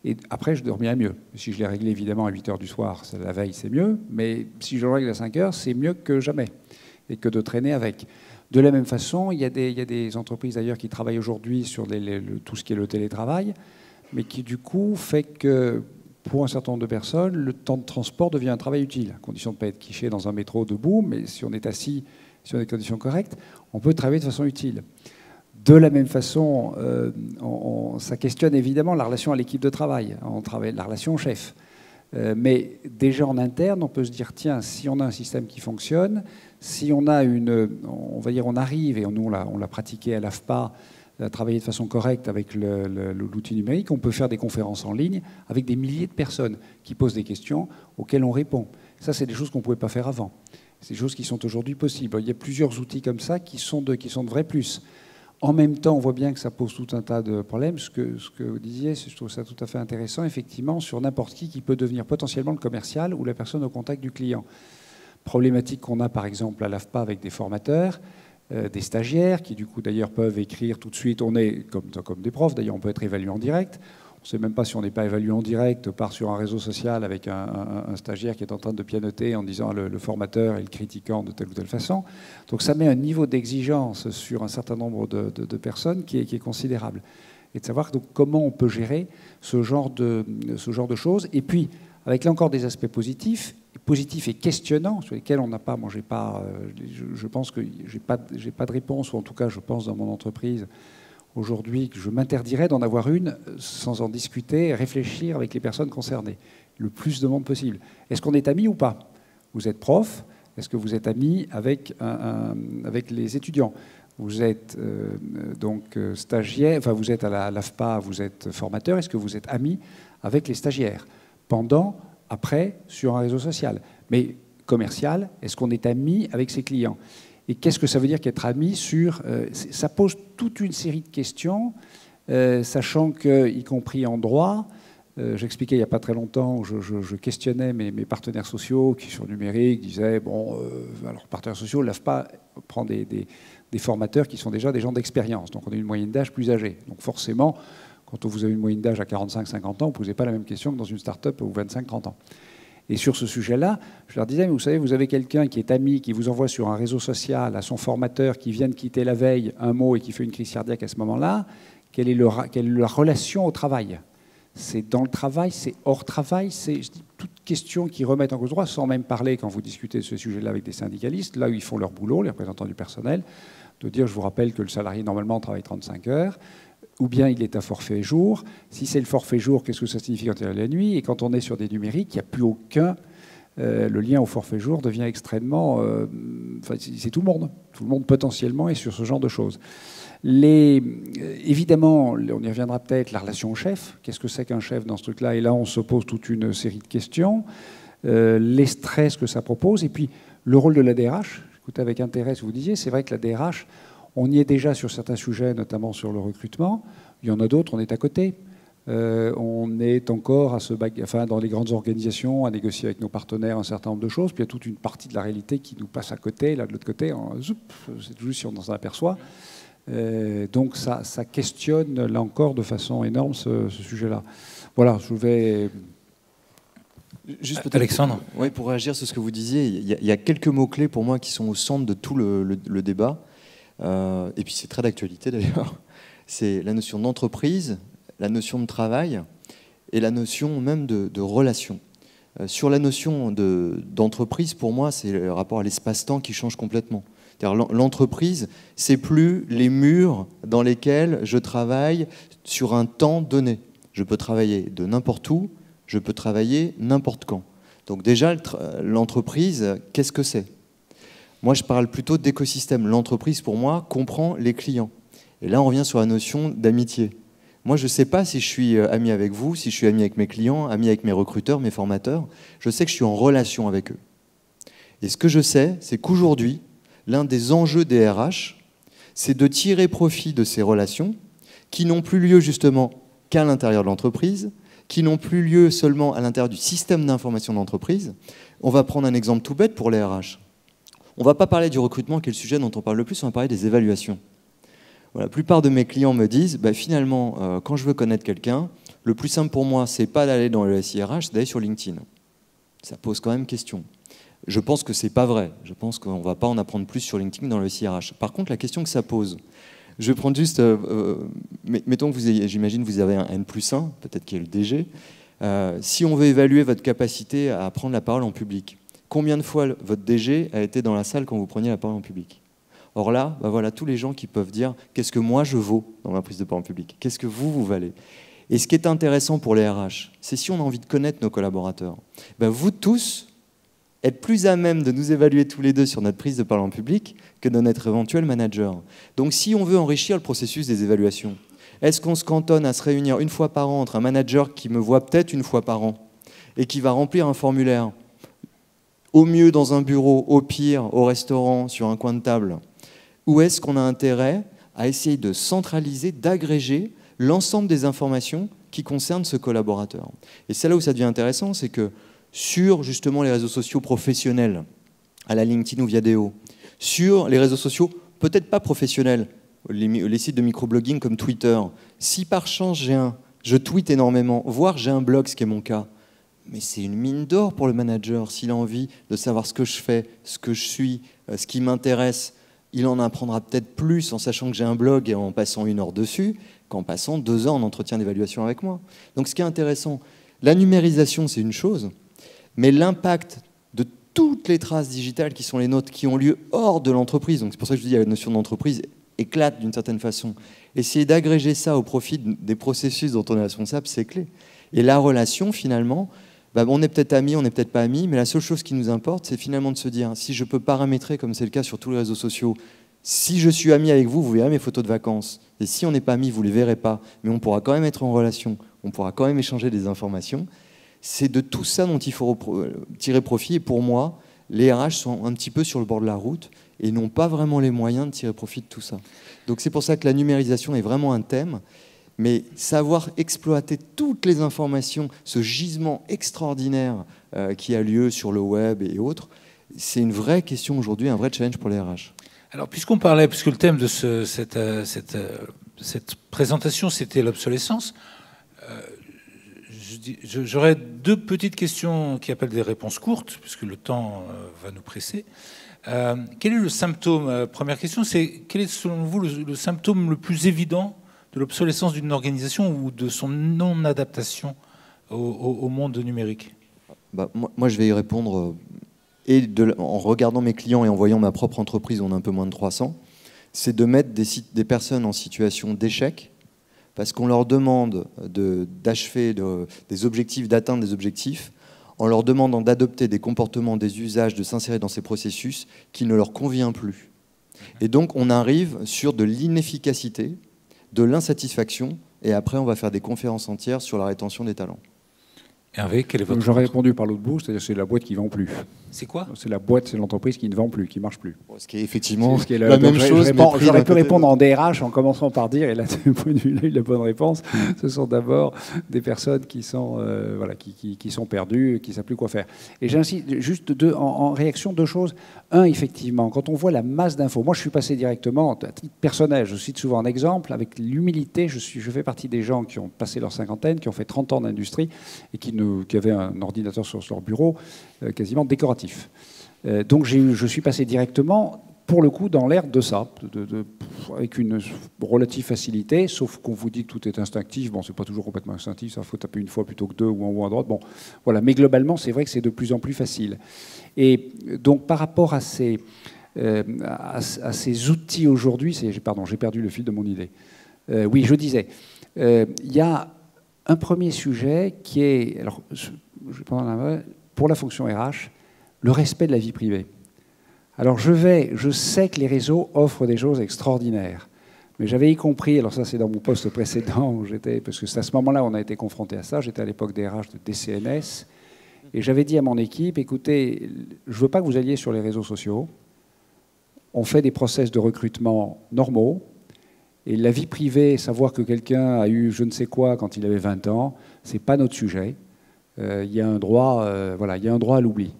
Et après, je dormirai mieux. Si je l'ai réglé évidemment à 8h du soir, la veille, c'est mieux. Mais si je le règle à 5h, c'est mieux que jamais. Et que de traîner avec. De la même façon, il y a des entreprises d'ailleurs qui travaillent aujourd'hui sur tout ce qui est le télétravail, mais qui du coup fait que pour un certain nombre de personnes, le temps de transport devient un travail utile. À condition de ne pas être quiché dans un métro debout, mais si on est assis, si on a des conditions correctes, on peut travailler de façon utile. De la même façon, ça questionne évidemment la relation à l'équipe de travail, la relation au chef. Mais déjà en interne, on peut se dire, tiens, si on a un système qui fonctionne, si on a on arrive, et nous on l'a pratiqué à l'AFPA, à travailler de façon correcte avec l'outil numérique, on peut faire des conférences en ligne avec des milliers de personnes qui posent des questions auxquelles on répond. Ça, c'est des choses qu'on ne pouvait pas faire avant. C'est des choses qui sont aujourd'hui possibles. Il y a plusieurs outils comme ça qui sont de vrais plus. En même temps, on voit bien que ça pose tout un tas de problèmes. Ce que vous disiez, je trouve ça tout à fait intéressant, effectivement, sur n'importe qui peut devenir potentiellement le commercial ou la personne au contact du client. Problématique qu'on a, par exemple, à l'AFPA avec des formateurs, des stagiaires, qui du coup, d'ailleurs, peuvent écrire tout de suite. On est comme des profs, d'ailleurs, on peut être évalué en direct. On ne sait même pas si on n'est pas évalué en direct, part sur un réseau social avec un stagiaire qui est en train de pianoter en disant le formateur et le critiquant de telle ou telle façon. Donc ça met un niveau d'exigence sur un certain nombre de personnes qui est considérable. Et de savoir donc, comment on peut gérer ce genre de choses. Et puis, avec là encore des aspects positifs et questionnants, sur lesquels on n'a pas, moi je pense que j'ai pas de réponse, ou en tout cas je pense dans mon entreprise, aujourd'hui, que je m'interdirais d'en avoir une sans en discuter, réfléchir avec les personnes concernées, le plus de monde possible. Est-ce qu'on est amis ou pas? Vous êtes prof, est-ce que vous êtes amis avec les étudiants? Vous êtes donc stagiaire, enfin vous êtes à l'AFPA, vous êtes formateur, est-ce que vous êtes amis avec les stagiaires? Pendant, après, sur un réseau social. Mais commercial, est-ce qu'on est amis avec ses clients? Et qu'est-ce que ça veut dire qu'être ami sur... ça pose toute une série de questions, sachant que, y compris en droit, j'expliquais il n'y a pas très longtemps, je questionnais mes partenaires sociaux qui, sur le numérique, disaient, bon, alors partenaires sociaux, l'AFPA prend des formateurs qui sont déjà des gens d'expérience. Donc on a une moyenne d'âge plus âgée. Donc forcément, quand vous avez une moyenne d'âge à 45-50 ans, vous ne posez pas la même question que dans une start-up ou 25-30 ans. Et sur ce sujet-là, je leur disais, mais vous savez, vous avez quelqu'un qui est ami, qui vous envoie sur un réseau social à son formateur qui vient de quitter la veille un mot et qui fait une crise cardiaque à ce moment-là, quelle est la relation au travail? c'est dans le travail, c'est hors travail, c'est toute question qui remettent en cause le droit, sans même parler, quand vous discutez de ce sujet-là avec des syndicalistes, là où ils font leur boulot, les représentants du personnel, de dire, je vous rappelle que le salarié, normalement, travaille 35 heures, ou bien il est à forfait jour. Si c'est le forfait jour, qu'est-ce que ça signifie quand il y a la nuit? Et quand on est sur des numériques, il n'y a plus aucun... le lien au forfait jour devient extrêmement... c'est tout le monde. Tout le monde potentiellement est sur ce genre de choses. Évidemment, on y reviendra peut-être, la relation au chef. Qu'est-ce que c'est qu'un chef dans ce truc-là? Et là, on se pose toute une série de questions. Les stress que ça propose. Et puis, le rôle de la DRH. J'écoute avec intérêt ce que vous disiez. C'est vrai que la DRH, on y est déjà sur certains sujets, notamment sur le recrutement. Il y en a d'autres, on est à côté. On est encore dans les grandes organisations à négocier avec nos partenaires un certain nombre de choses. Puis il y a toute une partie de la réalité qui nous passe à côté. Là, de l'autre côté, c'est toujours si on s'en aperçoit. Donc ça questionne, là encore, de façon énorme ce sujet-là. Voilà, je vais... Juste peut-être, Alexandre. Oui, pour réagir sur ce que vous disiez, il y a quelques mots-clés pour moi qui sont au centre de tout le débat. Et puis c'est très d'actualité d'ailleurs. C'est la notion d'entreprise, la notion de travail et la notion même de relation. Sur la notion d'entreprise, pour moi, c'est le rapport à l'espace-temps qui change complètement. L'entreprise, c'est plus les murs dans lesquels je travaille sur un temps donné. Je peux travailler de n'importe où, je peux travailler n'importe quand. Donc déjà, l'entreprise, qu'est-ce que c'est? Moi, je parle plutôt d'écosystème. L'entreprise, pour moi, comprend les clients. Et là, on revient sur la notion d'amitié. Moi, je ne sais pas si je suis ami avec vous, si je suis ami avec mes clients, ami avec mes recruteurs, mes formateurs. Je sais que je suis en relation avec eux. Et ce que je sais, c'est qu'aujourd'hui, l'un des enjeux des RH, c'est de tirer profit de ces relations qui n'ont plus lieu justement qu'à l'intérieur de l'entreprise, qui n'ont plus lieu seulement à l'intérieur du système d'information de l'entreprise. On va prendre un exemple tout bête pour les RH. On ne va pas parler du recrutement, qui est le sujet dont on parle le plus, on va parler des évaluations. Voilà, la plupart de mes clients me disent, finalement, quand je veux connaître quelqu'un, le plus simple pour moi, c'est pas d'aller dans le SIRH, c'est d'aller sur LinkedIn. Ça pose quand même question. Je pense que ce n'est pas vrai. Je pense qu'on ne va pas en apprendre plus sur LinkedIn dans le SIRH. Par contre, la question que ça pose, je vais prendre juste... mettons que j'imagine que vous avez un N+1, peut-être qui est le DG. Si on veut évaluer votre capacité à prendre la parole en public, combien de fois votre DG a été dans la salle quand vous preniez la parole en public? Or là, voilà tous les gens qui peuvent dire qu'est-ce que moi je vaux dans ma prise de parole en public, qu'est-ce que vous valez. Et ce qui est intéressant pour les RH, c'est si on a envie de connaître nos collaborateurs, vous tous êtes plus à même de nous évaluer tous les deux sur notre prise de parole en public que de notre éventuel manager. Donc si on veut enrichir le processus des évaluations, est-ce qu'on se cantonne à se réunir une fois par an entre un manager qui me voit peut-être une fois par an et qui va remplir un formulaire, au mieux dans un bureau, au pire au restaurant, sur un coin de table? Ou est-ce qu'on a intérêt à essayer de centraliser, d'agréger l'ensemble des informations qui concernent ce collaborateur? Et c'est là où ça devient intéressant, c'est que sur justement les réseaux sociaux professionnels, à la LinkedIn ou Viadeo, sur les réseaux sociaux peut-être pas professionnels, les sites de microblogging comme Twitter, si par chance je tweete énormément, voire j'ai un blog, ce qui est mon cas, mais c'est une mine d'or pour le manager. S'il a envie de savoir ce que je fais, ce que je suis, ce qui m'intéresse, il en apprendra peut-être plus en sachant que j'ai un blog et en passant 1 heure dessus qu'en passant 2 heures en entretien d'évaluation avec moi. Donc ce qui est intéressant, la numérisation c'est une chose, mais l'impact de toutes les traces digitales qui sont les nôtres, qui ont lieu hors de l'entreprise, donc c'est pour ça que je dis que la notion d'entreprise éclate d'une certaine façon, essayer d'agréger ça au profit des processus dont on est responsable, c'est clé. Et la relation finalement, on est peut-être amis, on n'est peut-être pas amis, mais la seule chose qui nous importe, c'est finalement de se dire, si je peux paramétrer, comme c'est le cas sur tous les réseaux sociaux, si je suis ami avec vous, vous verrez mes photos de vacances. Et si on n'est pas amis, vous ne les verrez pas. Mais on pourra quand même être en relation, on pourra quand même échanger des informations. C'est de tout ça dont il faut tirer profit. Et pour moi, les RH sont un petit peu sur le bord de la route et n'ont pas vraiment les moyens de tirer profit de tout ça. Donc c'est pour ça que la numérisation est vraiment un thème. Mais savoir exploiter toutes les informations, ce gisement extraordinaire qui a lieu sur le web et autres, c'est une vraie question aujourd'hui, un vrai challenge pour les RH. Alors, puisque le thème de cette présentation, c'était l'obsolescence, j'aurais 2 petites questions qui appellent des réponses courtes, puisque le temps va nous presser. Quel est le symptôme? Première question, c'est quel est selon vous le symptôme le plus évident de l'obsolescence d'une organisation ou de son non-adaptation au monde numérique? Moi, je vais y répondre. En regardant mes clients et en voyant ma propre entreprise, on a un peu moins de 300, c'est de mettre des personnes en situation d'échec parce qu'on leur demande d'achever des objectifs, d'atteindre des objectifs, en leur demandant d'adopter des comportements, des usages, de s'insérer dans ces processus qui ne leur convient plus. Et donc, on arrive sur de l'inefficacité, de l'insatisfaction, et après, on va faire des conférences entières sur la rétention des talents. Hervé, quel est votre... J'aurais répondu par l'autre bout, c'est-à-dire c'est la boîte qui ne vend plus. C'est quoi? C'est la boîte, c'est l'entreprise qui ne vend plus, qui ne marche plus. Ce qui est effectivement la même chose. J'aurais pu répondre en DRH en commençant par dire, et là, de ce point de vue-là, la bonne réponse, ce sont d'abord des personnes qui sont, qui sont perdues, qui ne savent plus quoi faire. Et j'insiste juste en réaction, deux choses. Un, effectivement, quand on voit la masse d'infos, moi je suis passé directement, à titre personnel, je cite souvent un exemple, avec l'humilité, je fais partie des gens qui ont passé leur cinquantaine, qui ont fait 30 ans d'industrie et qui avaient un ordinateur sur leur bureau quasiment décoratif. Donc je suis passé directement, pour le coup, dans l'ère de ça, avec une relative facilité, sauf qu'on vous dit que tout est instinctif. Bon, c'est pas toujours complètement instinctif, ça faut taper une fois plutôt que deux ou en haut à droite. Bon, voilà. Mais globalement, c'est vrai que c'est de plus en plus facile. Et donc, par rapport à ces outils aujourd'hui, pardon, j'ai perdu le fil de mon idée. Oui, je disais, il y a un premier sujet qui est, alors, pour la fonction RH, le respect de la vie privée. Alors je sais que les réseaux offrent des choses extraordinaires, mais j'avais y compris, alors ça c'est dans mon poste précédent où j'étais, parce que c'est à ce moment-là on a été confronté à ça, j'étais à l'époque des RH de DCNS, et j'avais dit à mon équipe, écoutez, je ne veux pas que vous alliez sur les réseaux sociaux, on fait des process de recrutement normaux, et la vie privée, savoir que quelqu'un a eu je ne sais quoi quand il avait 20 ans, c'est pas notre sujet. Il y a un droit, il y a un droit à l'oubli.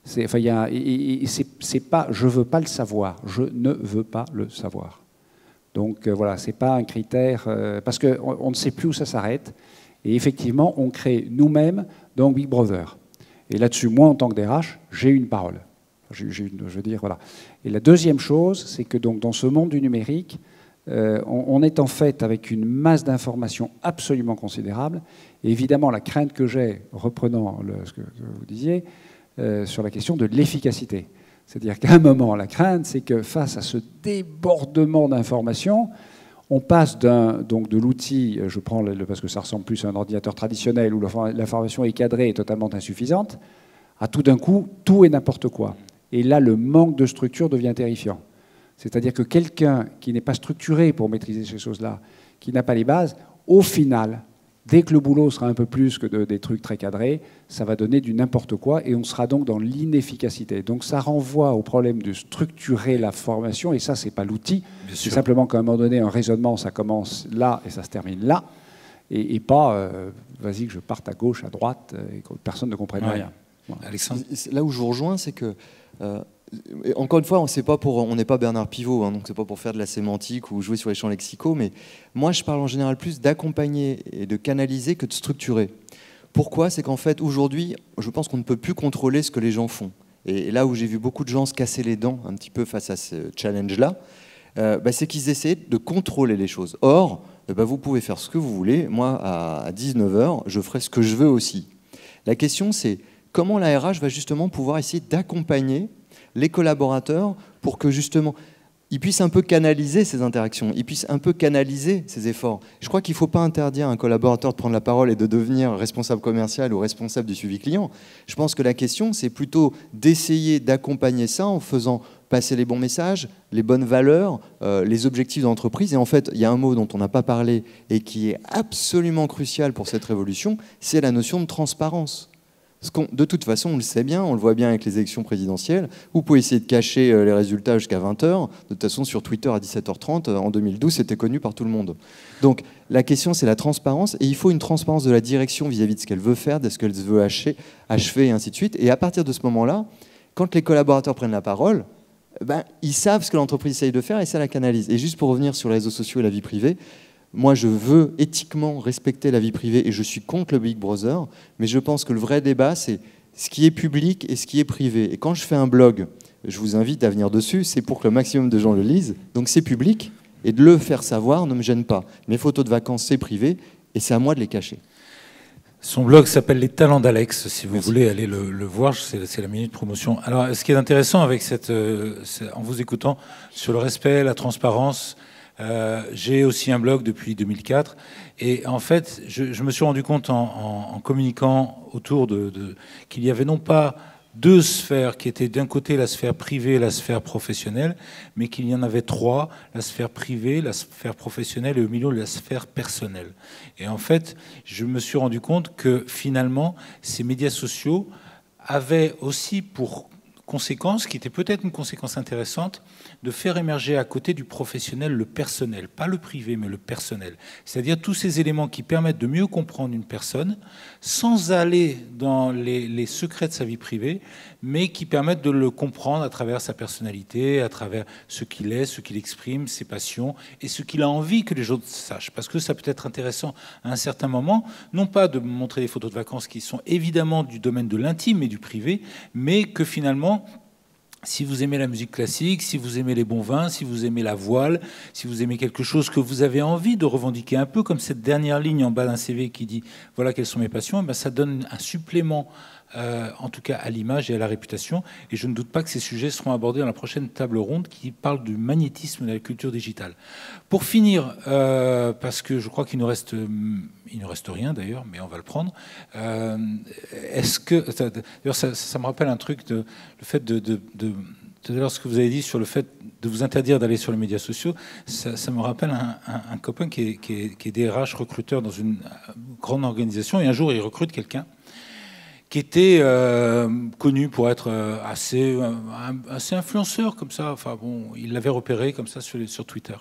C'est pas, je veux pas le savoir, je ne veux pas le savoir. Donc voilà, c'est pas un critère parce qu'on ne sait plus où ça s'arrête. Et effectivement, on crée nous-mêmes donc Big Brother. Et là-dessus, moi, en tant que DRH, j'ai une parole. Je veux dire, voilà. Et la deuxième chose, c'est que donc dans ce monde du numérique, on est en fait avec une masse d'informations absolument considérable. Et évidemment, la crainte que j'ai, reprenant ce que vous disiez, sur la question de l'efficacité. C'est-à-dire qu'à un moment, la crainte, c'est que face à ce débordement d'informations, on passe de l'outil, je prends parce que ça ressemble plus à un ordinateur traditionnel où l'information est cadrée et totalement insuffisante, à tout d'un coup, tout et n'importe quoi. Et là, le manque de structure devient terrifiant. C'est-à-dire que quelqu'un qui n'est pas structuré pour maîtriser ces choses-là, qui n'a pas les bases, au final, dès que le boulot sera un peu plus que des trucs très cadrés, ça va donner du n'importe quoi et on sera donc dans l'inefficacité. Donc ça renvoie au problème de structurer la formation et ça, c'est pas l'outil. C'est simplement qu'à un moment donné, un raisonnement, ça commence là et ça se termine là et pas vas-y que je parte à gauche, à droite et que personne ne comprenne rien. Voilà. Alexandre. Là où je vous rejoins, c'est que encore une fois, on n'est pas Bernard Pivot, hein, donc c'est pas pour faire de la sémantique ou jouer sur les champs lexicaux, mais moi je parle en général plus d'accompagner et de canaliser que de structurer. Pourquoi? C'est qu'en fait aujourd'hui, je pense qu'on ne peut plus contrôler ce que les gens font. Et là où j'ai vu beaucoup de gens se casser les dents un petit peu face à ce challenge-là, c'est qu'ils essaient de contrôler les choses. Or, vous pouvez faire ce que vous voulez. Moi, à 19h, je ferai ce que je veux aussi. La question, c'est comment la RH va justement pouvoir essayer d'accompagner les collaborateurs pour que justement ils puissent un peu canaliser ces interactions, ils puissent un peu canaliser ces efforts. Je crois qu'il ne faut pas interdire à un collaborateur de prendre la parole et de devenir responsable commercial ou responsable du suivi client. Je pense que la question, c'est plutôt d'essayer d'accompagner ça en faisant passer les bons messages, les bonnes valeurs, les objectifs d'entreprise. Et en fait, il y a un mot dont on n'a pas parlé et qui est absolument crucial pour cette révolution, c'est la notion de transparence. De toute façon, on le sait bien, on le voit bien avec les élections présidentielles. Vous pouvez essayer de cacher les résultats jusqu'à 20h. De toute façon, sur Twitter à 17h30, en 2012, c'était connu par tout le monde. Donc, la question, c'est la transparence. Et il faut une transparence de la direction vis-à-vis de ce qu'elle veut faire, de ce qu'elle veut achever, et ainsi de suite. Et à partir de ce moment-là, quand les collaborateurs prennent la parole, ils savent ce que l'entreprise essaye de faire et ça la canalise. Et juste pour revenir sur les réseaux sociaux et la vie privée, moi, je veux éthiquement respecter la vie privée et je suis contre le Big Brother, mais je pense que le vrai débat, c'est ce qui est public et ce qui est privé. Et quand je fais un blog, je vous invite à venir dessus, c'est pour que le maximum de gens le lisent. Donc c'est public, Et de le faire savoir ne me gêne pas. Mes photos de vacances, c'est privé, et c'est à moi de les cacher. Son blog s'appelle Les Talents d'Alex, si vous voulez aller le voir, c'est la minute promotion. Alors, ce qui est intéressant avec en vous écoutant sur le respect, la transparence, j'ai aussi un blog depuis 2004, et en fait, je me suis rendu compte en communiquant autour qu'il y avait non pas deux sphères qui étaient d'un côté la sphère privée et la sphère professionnelle, mais qu'il y en avait trois, la sphère privée, la sphère professionnelle et au milieu la sphère personnelle. Et en fait, je me suis rendu compte que finalement, ces médias sociaux avaient aussi pour conséquence, qui était peut-être une conséquence intéressante, de faire émerger à côté du professionnel le personnel, pas le privé, mais le personnel. C'est-à-dire tous ces éléments qui permettent de mieux comprendre une personne sans aller dans les secrets de sa vie privée, mais qui permettent de le comprendre à travers sa personnalité, à travers ce qu'il est, ce qu'il exprime, ses passions et ce qu'il a envie que les autres sachent. Parce que ça peut être intéressant à un certain moment, non pas de montrer des photos de vacances qui sont évidemment du domaine de l'intime et du privé, mais que finalement, si vous aimez la musique classique, si vous aimez les bons vins, si vous aimez la voile, si vous aimez quelque chose que vous avez envie de revendiquer, un peu comme cette dernière ligne en bas d'un CV qui dit « Voilà quelles sont mes passions », ben ça donne un supplément, en tout cas à l'image et à la réputation. Et je ne doute pas que ces sujets seront abordés dans la prochaine table ronde qui parle du magnétisme de la culture digitale. Pour finir, parce que je crois qu'il nous reste rien d'ailleurs, mais on va le prendre. Est-ce que d'ailleurs ça me rappelle un truc le fait tout à l'heure ce que vous avez dit sur le fait de vous interdire d'aller sur les médias sociaux, ça me rappelle un copain qui est DRH recruteur dans une grande organisation, et un jour il recrute quelqu'un qui était connu pour être assez influenceur comme ça. Enfin bon, il l'avait repéré comme ça sur Twitter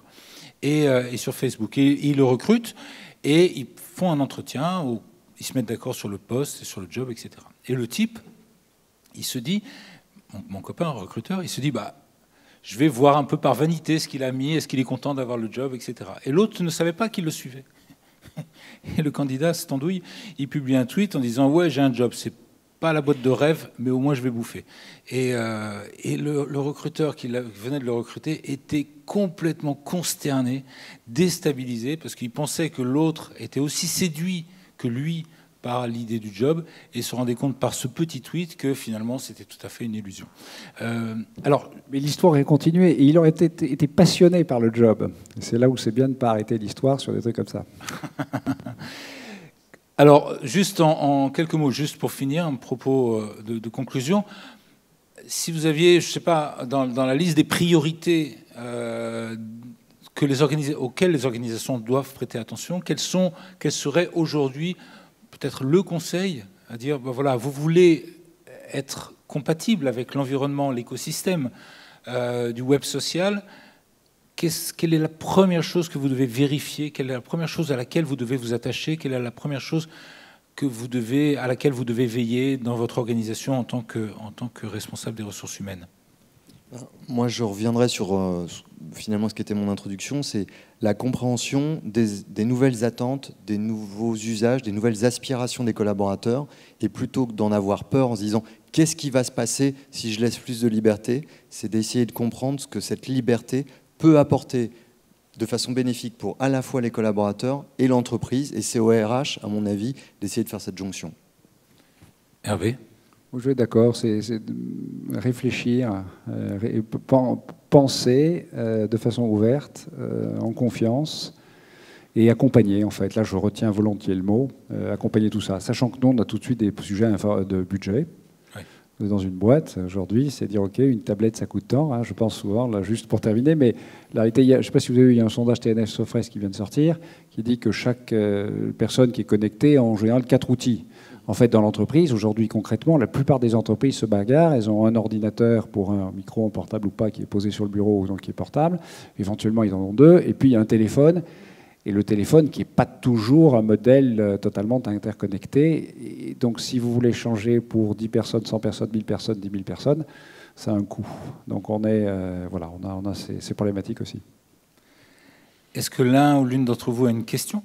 et sur Facebook. Et il le recrute et ils font un entretien où ils se mettent d'accord sur le poste, sur le job, etc. Et le type, il se dit, mon copain recruteur, il se dit, bah, je vais voir un peu par vanité ce qu'il a mis, est-ce qu'il est content d'avoir le job, etc. Et l'autre ne savait pas qu'il le suivait. Et le candidat s'endouille, il publie un tweet en disant « Ouais, j'ai un job, c'est pas la boîte de rêve, mais au moins je vais bouffer. » Et le recruteur qui venait de le recruter était complètement consterné, déstabilisé, parce qu'il pensait que l'autre était aussi séduit que lui par l'idée du job, et se rendait compte par ce petit tweet que finalement c'était tout à fait une illusion. Mais l'histoire est continuée, et il aurait été passionné par le job. C'est là où c'est bien de ne pas arrêter l'histoire sur des trucs comme ça. Alors, juste en quelques mots, juste pour finir, un propos de conclusion, si vous aviez, je ne sais pas, dans la liste des priorités auxquelles les organisations doivent prêter attention, quelles seraient aujourd'hui peut-être le conseil à dire, ben voilà, vous voulez être compatible avec l'environnement, l'écosystème du web social, quelle est la première chose que vous devez vérifier? Quelle est la première chose à laquelle vous devez vous attacher? Quelle est la première chose à laquelle vous devez veiller dans votre organisation en tant que responsable des ressources humaines? Moi, je reviendrai sur finalement ce qui était mon introduction, c'est la compréhension des nouvelles attentes, des nouveaux usages, des nouvelles aspirations des collaborateurs, et plutôt que d'en avoir peur en se disant qu'est-ce qui va se passer si je laisse plus de liberté, c'est d'essayer de comprendre ce que cette liberté peut apporter de façon bénéfique pour à la fois les collaborateurs et l'entreprise, et c'est au RH, à mon avis, d'essayer de faire cette jonction. Hervé? Je suis d'accord, c'est réfléchir, penser de façon ouverte, en confiance, et accompagner, en fait. Là, je retiens volontiers le mot, accompagner tout ça. Sachant que nous, on a tout de suite des sujets de budget. Oui. Dans une boîte, aujourd'hui, c'est dire, OK, une tablette, ça coûte tant. Hein, je pense souvent, là, juste pour terminer, mais la réalité, je ne sais pas si vous avez vu, il y a un sondage TNS Sofres qui vient de sortir, qui dit que chaque personne qui est connectée a en général 4 outils. En fait, dans l'entreprise, aujourd'hui, concrètement, la plupart des entreprises se bagarrent. Elles ont un ordinateur pour un micro portable ou pas qui est posé sur le bureau, donc qui est portable. Éventuellement, ils en ont 2. Et puis, il y a un téléphone. Et le téléphone qui n'est pas toujours un modèle totalement interconnecté. Et donc, si vous voulez changer pour 10 personnes, 100 personnes, 1000 personnes, 10 000 personnes, ça a un coût. Donc, on a ces problématiques aussi. Est-ce que l'un ou l'une d'entre vous a une question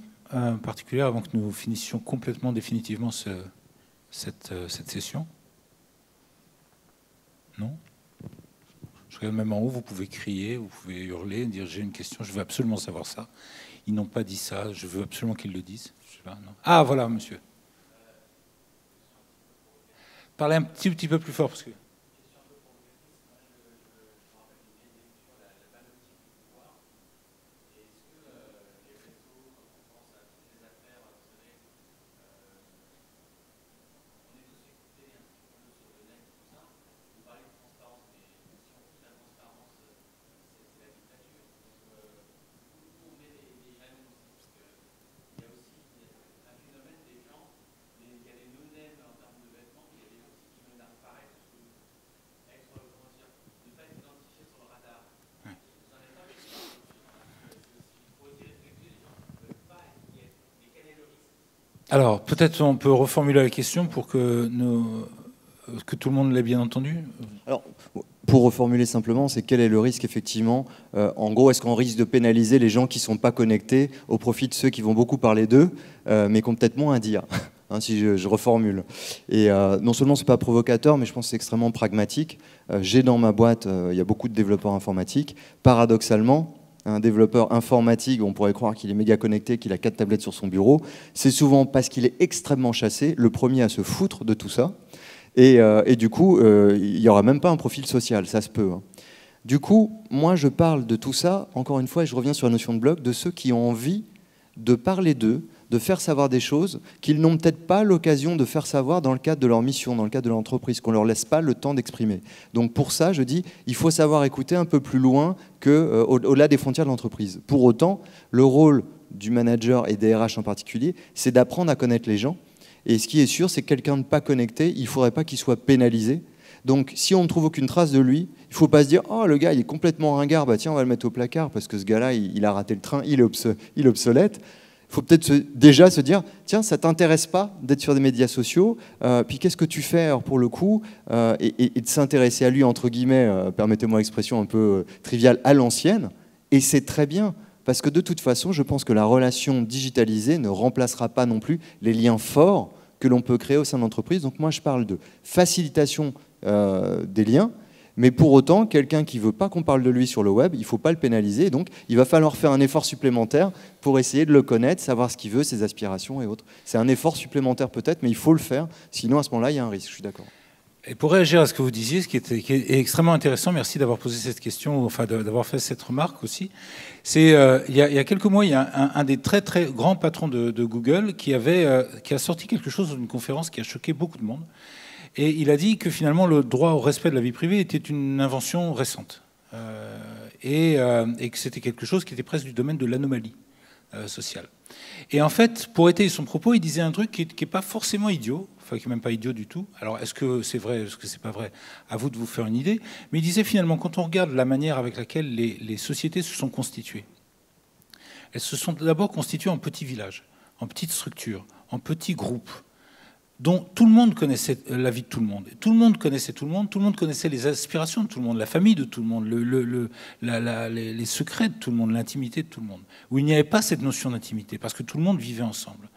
particulière avant que nous finissions complètement, définitivement cette session? Non? Je regarde même en haut, vous pouvez crier, vous pouvez hurler, dire j'ai une question, je veux absolument savoir ça. Ils n'ont pas dit ça, je veux absolument qu'ils le disent. Je sais pas, non. Ah, voilà, monsieur. Parlez un petit peu plus fort, parce que... Alors, peut-être on peut reformuler la question pour que tout le monde l'ait bien entendu. Alors, pour reformuler simplement, c'est quel est le risque, effectivement en gros, est-ce qu'on risque de pénaliser les gens qui ne sont pas connectés au profit de ceux qui vont beaucoup parler d'eux, mais qui ont peut-être moins à dire si je reformule. Et non seulement ce n'est pas provocateur, mais je pense que c'est extrêmement pragmatique. J'ai dans ma boîte, il y a beaucoup de développeurs informatiques. Paradoxalement, un développeur informatique, on pourrait croire qu'il est méga connecté, qu'il a 4 tablettes sur son bureau. C'est souvent parce qu'il est extrêmement chassé, le premier à se foutre de tout ça. Et du coup, il n'y aura même pas un profil social, ça se peut. Du coup, moi, je parle de tout ça, encore une fois, et je reviens sur la notion de blog, de ceux qui ont envie de parler d'eux, de faire savoir des choses qu'ils n'ont peut-être pas l'occasion de faire savoir dans le cadre de leur mission, dans le cadre de l'entreprise, qu'on ne leur laisse pas le temps d'exprimer. Donc pour ça, je dis, il faut savoir écouter un peu plus loin au-delà des frontières de l'entreprise. Pour autant, le rôle du manager et des RH en particulier, c'est d'apprendre à connaître les gens. Et ce qui est sûr, c'est que quelqu'un de pas connecté, il ne faudrait pas qu'il soit pénalisé. Donc si on ne trouve aucune trace de lui, il ne faut pas se dire « Oh, le gars, il est complètement ringard, bah, tiens, on va le mettre au placard parce que ce gars-là, il a raté le train, il est obsolète. » Il faut peut-être déjà se dire « Tiens, ça ne t'intéresse pas d'être sur des médias sociaux, puis qu'est-ce que tu fais alors, pour le coup ?» et de s'intéresser à lui, entre guillemets, permettez-moi l'expression un peu triviale, à l'ancienne. Et c'est très bien, parce que de toute façon, je pense que la relation digitalisée ne remplacera pas non plus les liens forts que l'on peut créer au sein de l'entreprise. Donc moi, je parle de facilitation des liens, mais pour autant, quelqu'un qui ne veut pas qu'on parle de lui sur le web, il ne faut pas le pénaliser. Donc, il va falloir faire un effort supplémentaire pour essayer de le connaître, savoir ce qu'il veut, ses aspirations et autres. C'est un effort supplémentaire peut-être, mais il faut le faire. Sinon, à ce moment-là, il y a un risque. Je suis d'accord. Et pour réagir à ce que vous disiez, ce qui est extrêmement intéressant, merci d'avoir posé cette question, enfin d'avoir fait cette remarque aussi, c'est il y a quelques mois, il y a un des très très grands patrons de Google qui a sorti quelque chose dans une conférence qui a choqué beaucoup de monde. Et il a dit que finalement le droit au respect de la vie privée était une invention récente et que c'était quelque chose qui était presque du domaine de l'anomalie sociale. Et en fait, pour étayer son propos, il disait un truc qui n'est pas forcément idiot, enfin qui n'est même pas idiot du tout. Alors est-ce que c'est vrai, est-ce que c'est pas vrai? À vous de vous faire une idée. Mais il disait finalement, quand on regarde la manière avec laquelle les sociétés se sont constituées, elles se sont d'abord constituées en petits villages, en petites structures, en petits groupes, dont tout le monde connaissait la vie de tout le monde. Tout le monde connaissait tout le monde connaissait les aspirations de tout le monde, la famille de tout le monde, les secrets de tout le monde, l'intimité de tout le monde. Où il n'y avait pas cette notion d'intimité, parce que tout le monde vivait ensemble.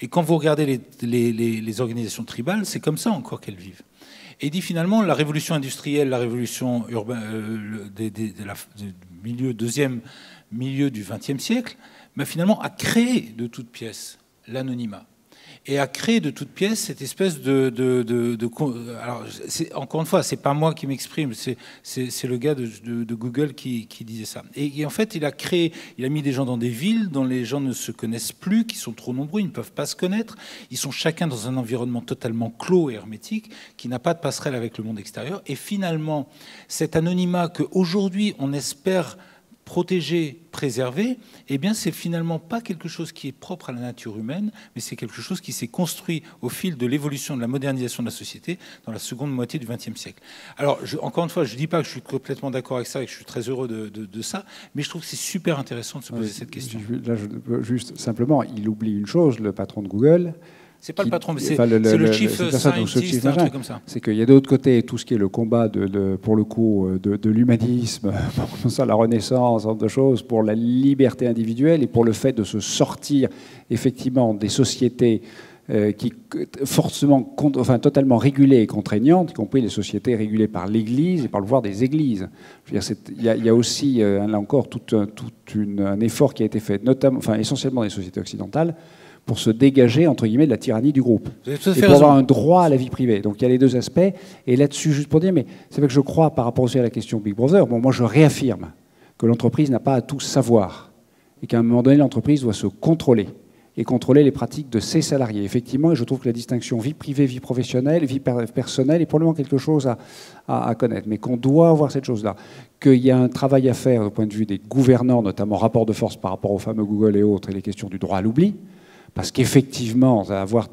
Et quand vous regardez les organisations tribales, c'est comme ça encore qu'elles vivent. Et il dit finalement, la révolution industrielle, la révolution urbaine, deuxième milieu du XXe siècle, finalement a créé de toutes pièces l'anonymat. Et a créé de toutes pièces cette espèce alors, encore une fois, c'est pas moi qui m'exprime, c'est le gars de Google qui disait ça. Et en fait, il a mis des gens dans des villes dont les gens ne se connaissent plus, qui sont trop nombreux, ils ne peuvent pas se connaître. Ils sont chacun dans un environnement totalement clos et hermétique, qui n'a pas de passerelle avec le monde extérieur. Et finalement, cet anonymat qu'aujourd'hui on espère protéger, préserver, eh bien, c'est finalement pas quelque chose qui est propre à la nature humaine, mais c'est quelque chose qui s'est construit au fil de l'évolution, de la modernisation de la société dans la seconde moitié du XXe siècle. Alors, encore une fois, je ne dis pas que je suis complètement d'accord avec ça et que je suis très heureux de ça, mais je trouve que c'est super intéressant de se poser cette question. Là, juste simplement, il oublie une chose, le patron de Google. C'est pas le patron, mais c'est le chief scientist, un truc comme ça. C'est qu'il y a de l'autre côté tout ce qui est le combat, pour le coup, de l'humanisme, pour ça, la renaissance, ce genre de choses, pour la liberté individuelle et pour le fait de se sortir effectivement des sociétés qui forcément, enfin totalement régulée et contraignante, y compris les sociétés régulées par l'Église et par le pouvoir des Églises. Il y a aussi, là encore, un effort qui a été fait, notamment, enfin essentiellement dans les sociétés occidentales, pour se dégager, entre guillemets, de la tyrannie du groupe. Et pour avoir un droit à la vie privée. Donc il y a les deux aspects. Et là-dessus, juste pour dire, mais c'est vrai que je crois, par rapport aussi à la question Big Brother, bon, moi je réaffirme que l'entreprise n'a pas à tout savoir. Et qu'à un moment donné, l'entreprise doit se contrôler. Et contrôler les pratiques de ses salariés. Effectivement, et je trouve que la distinction vie privée, vie professionnelle, vie personnelle est probablement quelque chose à connaître. Mais qu'on doit avoir cette chose-là. Qu'il y a un travail à faire au point de vue des gouvernants, notamment rapport de force par rapport aux fameux Google et autres, et les questions du droit à l'oubli. Parce qu'effectivement,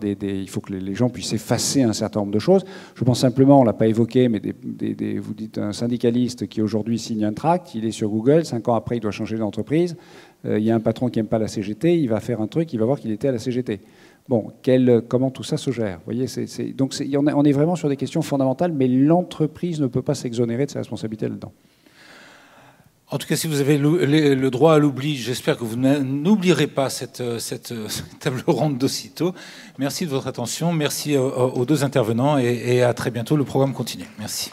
il faut que les gens puissent effacer un certain nombre de choses. Je pense simplement, on ne l'a pas évoqué, mais vous dites un syndicaliste qui aujourd'hui signe un tract, il est sur Google, 5 ans après il doit changer d'entreprise, il y a un patron qui n'aime pas la CGT, il va faire un truc, il va voir qu'il était à la CGT. Bon, comment tout ça se gère? Vous voyez, donc on est vraiment sur des questions fondamentales, mais l'entreprise ne peut pas s'exonérer de ses responsabilités là-dedans. En tout cas, si vous avez le droit à l'oubli, j'espère que vous n'oublierez pas cette table ronde d'aussitôt. Merci de votre attention, merci aux deux intervenants et à très bientôt. Le programme continue. Merci.